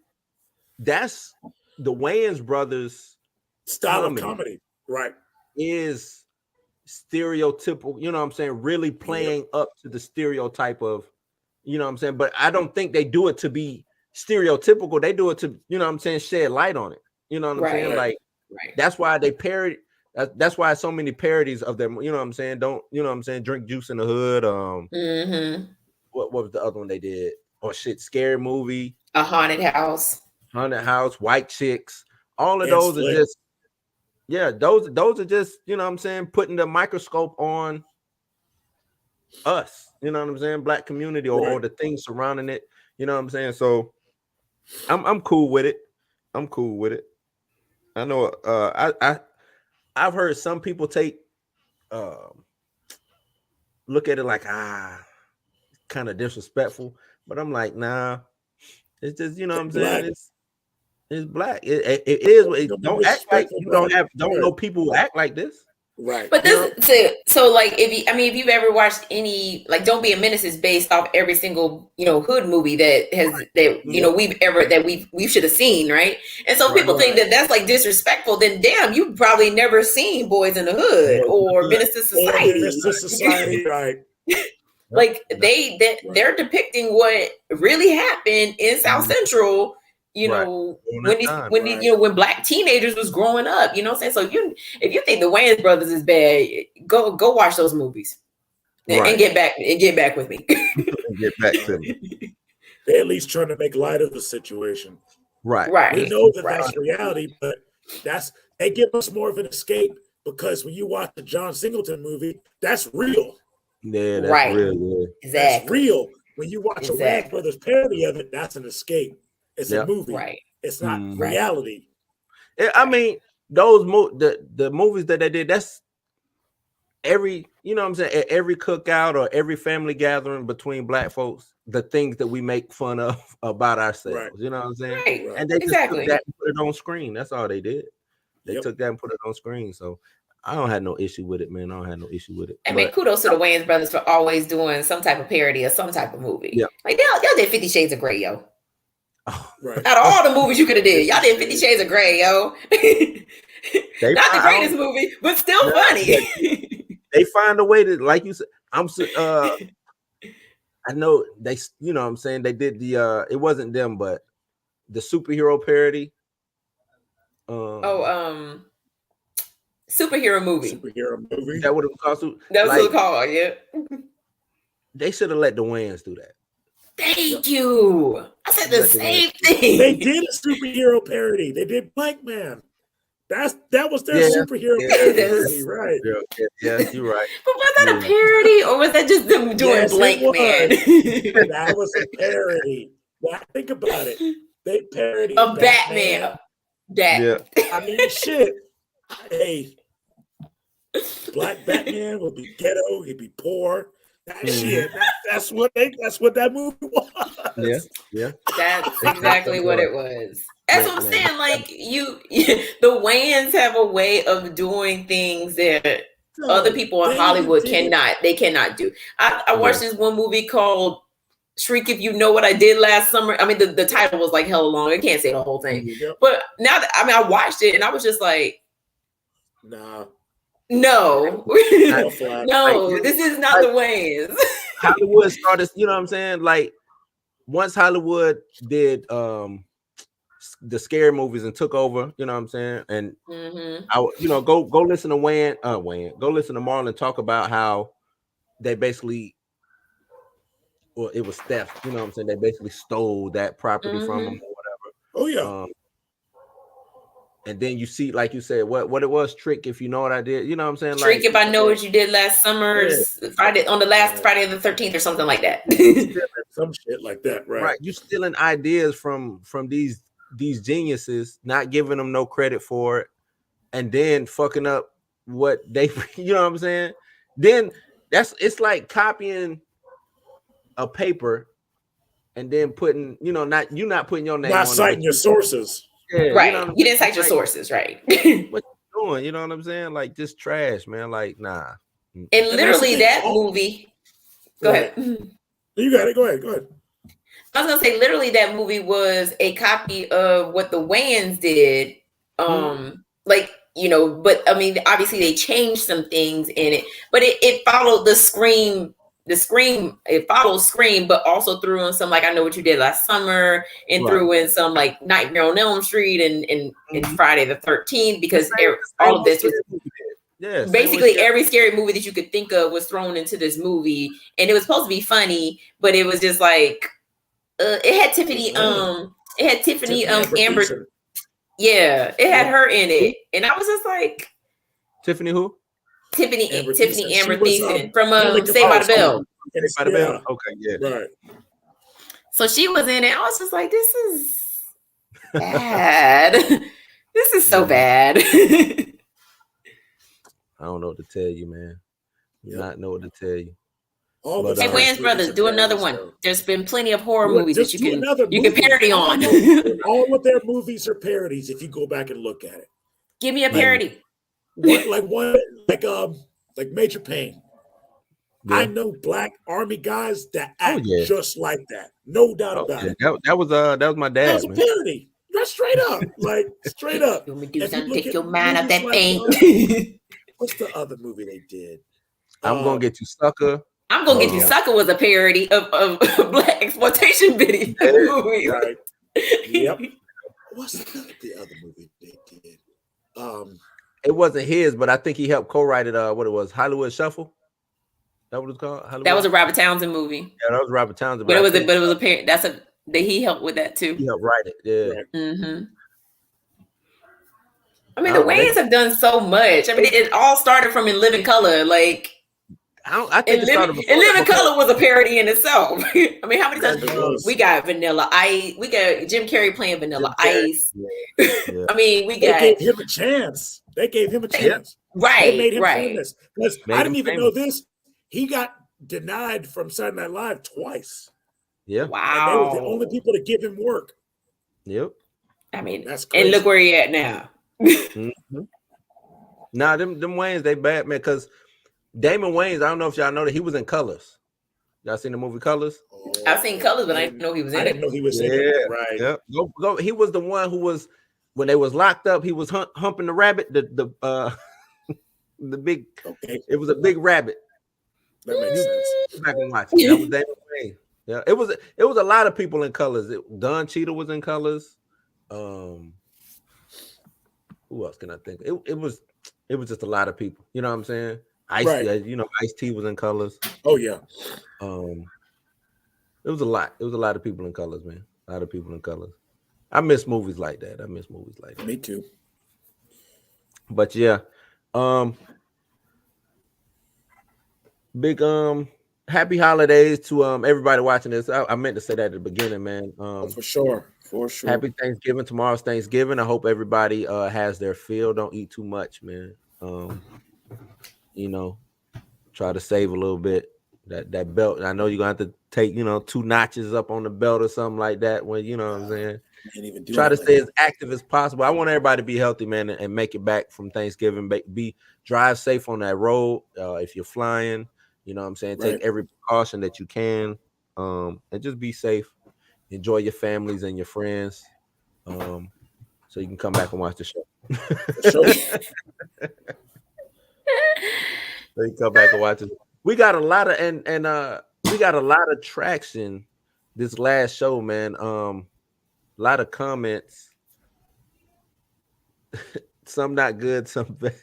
that's the Wayans brothers style of comedy, right? Is stereotypical, you know what I'm saying? Really playing up to the stereotype of, you know what I'm saying? But I don't think they do it to be stereotypical. They do it to, you know what I'm saying, shed light on it. You know what I'm saying? Like, that's why they parody. That's why so many parodies of them. You know what I'm saying? Drink Juice in the Hood. What was the other one they did? Scary Movie. A Haunted House. White Chicks. All of those are just, those are just, you know what I'm saying, putting the microscope on us. You know what I'm saying? Black community or the things surrounding it. You know what I'm saying? So I'm cool with it. I know I've heard some people look at it like kind of disrespectful, but I'm like, nah, it's just, you know what I'm saying, it's black. It is. Don't act like you don't know people who act like this. Right. But so like if you've ever watched any, like, Don't Be a Menace is based off every single, you know, hood movie we should have seen, right? And so people think that that's like disrespectful. Then damn, you probably never seen Boys in the Hood or Menace to Society. Right. Like they're depicting what really happened in South Central. You know, when Black teenagers was growing up, you know what I'm saying? So if you think the Wayans brothers is bad, go watch those movies and get back with me. Get back to me. They're at least trying to make light of the situation. Right. We know that that's reality, but they give us more of an escape because when you watch the John Singleton movie, that's real. Yeah, that's real. Yeah. Exactly. That's real. When you watch a Wayans brothers parody of it, that's an escape. It's a movie, right? It's not reality. I mean, those the movies that they did. That's every, you know what I'm saying, at every cookout or every family gathering between Black folks. The things that we make fun of about ourselves. You know what I'm saying? Right. And they just took that and put it on screen. That's all they did. They took that and put it on screen. So I don't have no issue with it, man. I mean, kudos to the Wayans brothers for always doing some type of parody of some type of movie. Yeah. Like y'all did 50 Shades of Grey, yo. Out of all the movies you could have did, y'all did 50 Shades of Grey, yo. Not the greatest movie, but still funny. They find a way to, like you said, I know they, you know what I'm saying, they did the it wasn't them, but the superhero parody. Superhero movie. Is that what it was called? That's what it was called, yeah. They should have let the Wayans do that. Thank you. I said the same thing. They did a superhero parody. They did Blank Man. That was their superhero parody, right? Yeah, you're right. But was that a parody or was that just them doing Blank Man? That was a parody. Now think about it. They parodied a Batman. I mean, shit. Hey, Black Batman would be ghetto. He'd be poor. Shit, that's what that movie was. Yeah. That's exactly what it was. That's what I'm saying. Like the Wayans have a way of doing things that other people in Hollywood cannot. They cannot do. I watched this one movie called Shriek If You Know What I Did Last Summer. I mean, the title was like hella long. I can't say the whole thing. But now that I watched it and I was just like, nah. No, no, this is not the Wayans. Hollywood started, you know what I'm saying? Like once Hollywood did the scary movies and took over, you know what I'm saying? And I, you know, go listen to Wayne, go listen to Marlon talk about how they basically, well, it was theft, you know what I'm saying? They basically stole that property from them or whatever. Oh yeah. And then you see, like you said, what it was, Trick If You Know What I Did, you know what I'm saying? Trick If I Know What You Did Last Summer, Friday on the last Friday the 13th or something like that. Some shit like that, right? Right. You stealing ideas from these geniuses, not giving them no credit for it, and then fucking up what they, you know what I'm saying? Then it's like copying a paper and then putting, you know, not putting your name on it. Not citing your sources. Yeah, right. You know you didn't cite your sources, right? What you doing? You know what I'm saying? Like just trash, man. Like, nah. And literally that movie. Go ahead. You got it. Go ahead. I was gonna say, literally, that movie was a copy of what the Wayans did. Like, you know, but I mean, obviously they changed some things in it, but it followed the Scream. It follows Scream, but also threw in some, like, I Know What You Did Last Summer, and threw in some like Nightmare on Elm Street and Friday the 13th, because all of this was basically every scary movie that you could think of was thrown into this movie, and it was supposed to be funny, but it was just like it had Tiffany Amber. Yeah, it had her in it, and I was just like, Tiffany who? Tiffany Amber Thiessen from Saved by the Bell. Saved by the Bell. Okay, yeah. Right. So she was in it. I was just like, this is bad. This is so bad. I don't know what to tell you, man. Not know what to tell you. Hey, Wayans Brothers, do another one. There's been plenty of horror movies that you can parody on. All of their movies are parodies if you go back and look at it. Give me a parody. Like Major Payne. Yeah. I know Black Army guys that act just like that. No doubt about it. That was my dad. That was a parody. That's straight up. Like straight up. You want me to do something? Take your mind out that paint. What's the other movie they did? I'm gonna get you, sucker. I'm gonna get you, sucker was a parody of Black exploitation video movie. Right. Yep. What's the other movie they did? It wasn't his, but I think he helped co-write it. What it was, Hollywood Shuffle. That what it's called? Hollywood? That was a Robert Townsend movie. Yeah, that was Robert Townsend. But it was a parody. He helped with that too. He helped write it. Yeah. Mm-hmm. I mean, the Wayans have done so much. I mean, it all started from In Living Color. Like, I think it started before. In Living Color was a parody in itself. I mean, how many times we got Vanilla Ice? We got Jim Carrey playing Vanilla Ice. Yeah. I mean, they gave him a chance. Right. They made him famous. Because I didn't even know this. He got denied from Saturday Night Live twice. Yeah. Wow. And they were the only people to give him work. Yep. I mean, that's crazy. And look where he at now. Nah, them Wayans, they bad, man, because Damon Wayans, I don't know if y'all know that he was in Colors. Y'all seen the movie Colors? I've seen Colors, but I didn't know he was in it. I didn't know he was in it. Right. Yep. Go. He was the one who was, when they was locked up, he was humping the rabbit, the big, it was a big rabbit. That makes sense. Back and watch it. That was Damon Wayans. Yeah, it was a lot of people in Colors. Don Cheadle was in Colors. Who else can I think? It was just a lot of people. You know what I'm saying? Ice-T was in Colors. Oh yeah. It was a lot. It was a lot of people in Colors, man. A lot of people in Colors. I miss movies like that. Me too. But yeah, big happy holidays to everybody watching this. I meant to say that at the beginning, man. For sure. Happy Thanksgiving. Tomorrow's Thanksgiving. I hope everybody has their fill. Don't eat too much, man. Try to save a little bit. that belt. I know you're gonna have to take 2 notches up on the belt or something like that. When what I'm saying. Try to stay as active as possible. I want everybody to be healthy, man, and make it back from Thanksgiving. Drive safe on that road. If you're flying, what I'm saying, take every precaution that you can, and just be safe. Enjoy your families and your friends, so you can come back and watch the show. So you come back and watch it. We got a lot of we got a lot of traction this last show, man. A lot of comments. Some not good, some bad.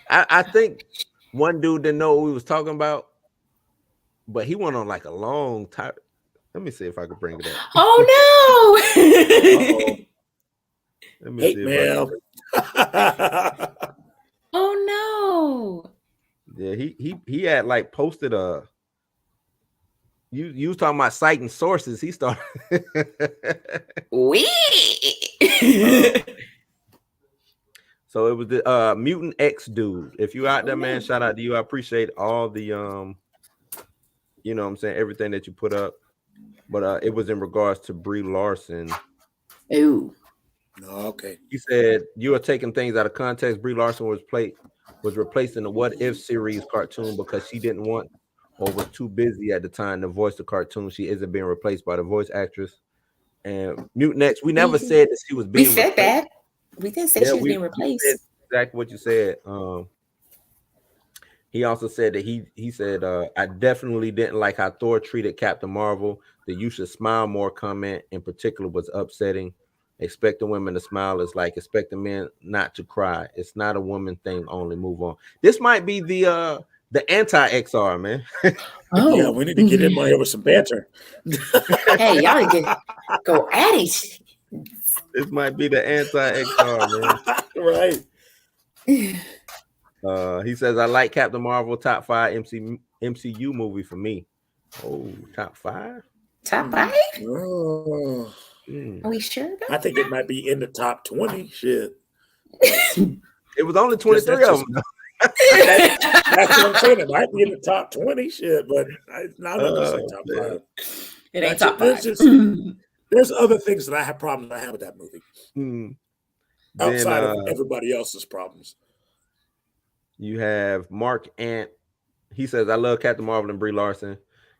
I think one dude didn't know what we was talking about, but he went on like a long time. Let me see if I can bring it up. Oh no! Let me see if Oh no! Yeah, he had like posted a. You was talking about citing sources. He started. So it was the Mutant X dude. If you out there, man, shout out to you. I appreciate all the what I'm saying, everything that you put up. But it was in regards to Brie Larson. Ooh. Okay. He said you are taking things out of context. Brie Larson was replaced in the What If series cartoon because she didn't want or was too busy at the time to voice the cartoon. She isn't being replaced by the voice actress. And Mutant X, we never said that she was being replaced. We said replaced. that. We didn't say she was being replaced. Exactly what you said. He also said that he said, I definitely didn't like how Thor treated Captain Marvel. The "you should smile more" comment in particular was upsetting. Expecting women to smile is like expecting men not to cry. It's not a woman thing only. Move on. This might be the anti-XR, man. Oh yeah, we need to get in here with some banter. Hey, y'all need to go at it. This might be the anti-XR, man. Right. He says, I like Captain Marvel, top 5 MCU movie for me. Oh, top 5? Top 5? Oh. Are we sure? I think it might be in the top 20. Shit. It was only 23 of them. That's what I'm saying. It might be in the top 20. Shit, but I'm not going to say top 5. It ain't top 5. There's other things that I have problems I have with that movie. Outside of everybody else's problems. You have Mark Ant. He says, I love Captain Marvel and Brie Larson.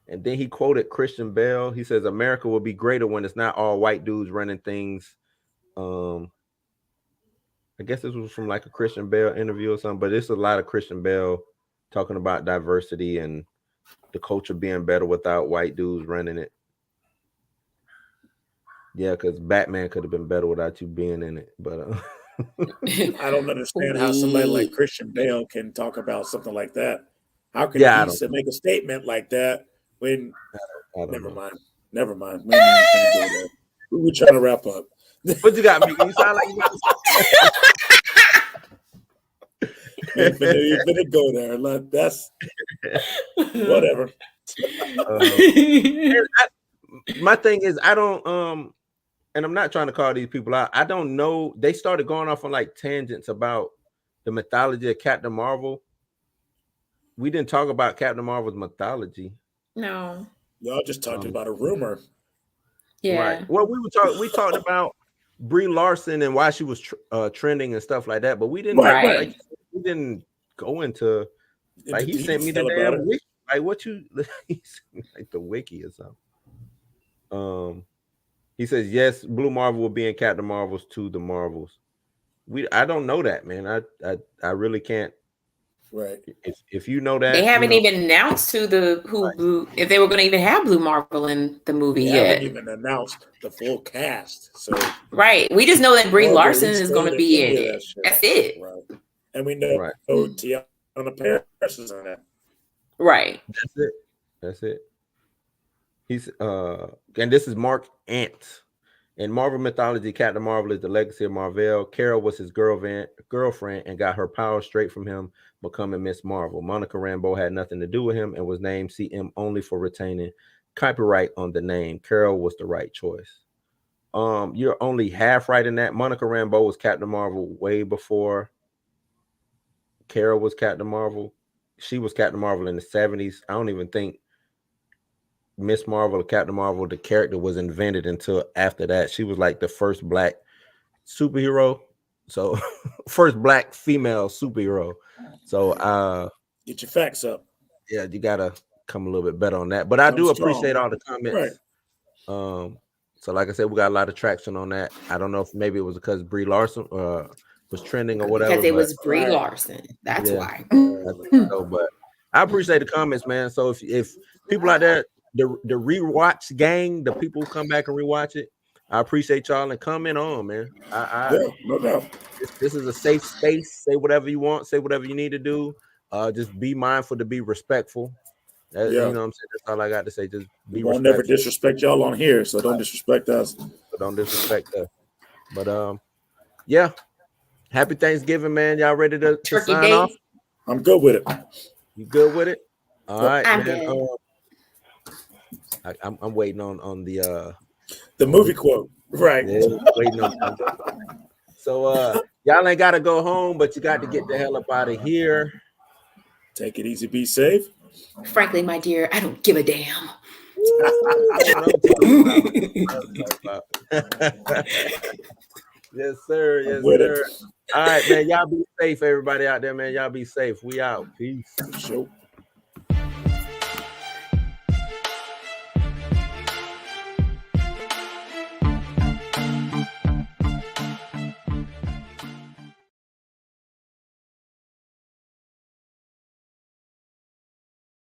And then he quoted Christian Bale. He says, America will be greater when it's not all white dudes running things. I guess this was from like a Christian Bale interview or something, but it's a lot of Christian Bale talking about diversity and the culture being better without white dudes running it. Yeah, because Batman could have been better without you being in it. But I don't understand how somebody like Christian Bale can talk about something like that. How can he make a statement like that when? Never mind. We were trying to wrap up. What you got, me? You sound like you got. You better go there. That's whatever. My thing is, I don't and I'm not trying to call these people out. I don't know. They started going off on like tangents about the mythology of Captain Marvel. We didn't talk about Captain Marvel's mythology. No. Y'all just talked about a rumor. Yeah. Right. Well, we talked about Brie Larson and why she was trending and stuff like that, but we didn't we didn't go into like he sent me the damn wiki. Like what you like the wiki or something. He says yes, Blue Marvel will be in Captain Marvel's to the Marvels. I don't know that, man. I really can't. Right. If you know that, they haven't even announced if they were going to even have Blue Marvel in the movie yet. They haven't even announced the full cast. So we just know that Brie Larson is going to be in it. That's it. Right. And we know Tiana Paris is in it. Right. That's it. He's and this is Mark Ant. In Marvel mythology, Captain Marvel is the legacy of Marvel. Carol was his girlfriend and got her power straight from him, becoming Miss Marvel. Monica Rambeau had nothing to do with him and was named CM only for retaining copyright on the name. Carol was the right choice. You're only half right in that. Monica Rambeau was Captain Marvel way before Carol was Captain Marvel. She was Captain Marvel in the 70s. I don't even think Miss Marvel or Captain Marvel, the character was invented until after that. She was like the first black superhero. So first black female superhero. So get your facts up. Yeah, you gotta come a little bit better on that. But I do appreciate all the comments. Right. So like I said, we got a lot of traction on that. I don't know if maybe it was because Brie Larson was trending or whatever. Because it was Brie Larson. That's why. So, but I appreciate the comments, man. So if people out there, the rewatch gang, the people who come back and rewatch it, I appreciate y'all and comment on, man. No doubt. This is a safe space. Say whatever you want. Say whatever you need to do. Just be mindful to be respectful. You know what I'm saying? That's all I got to say. Just be respectful. Won't never disrespect y'all on here, so don't disrespect us. So don't disrespect us. But yeah. Happy Thanksgiving, man. Y'all ready to sign off? I'm good with it. You good with it? All right, I'm man. good. I'm waiting on the movie quote. Right. Yeah, waiting on So y'all ain't gotta go home, but you got to get the hell up out of here. Take it easy, be safe. Frankly, my dear, I don't give a damn. Yes, sir. Yes, sir. All right, man. Y'all be safe, everybody out there, man. Y'all be safe. We out. Peace. Sure.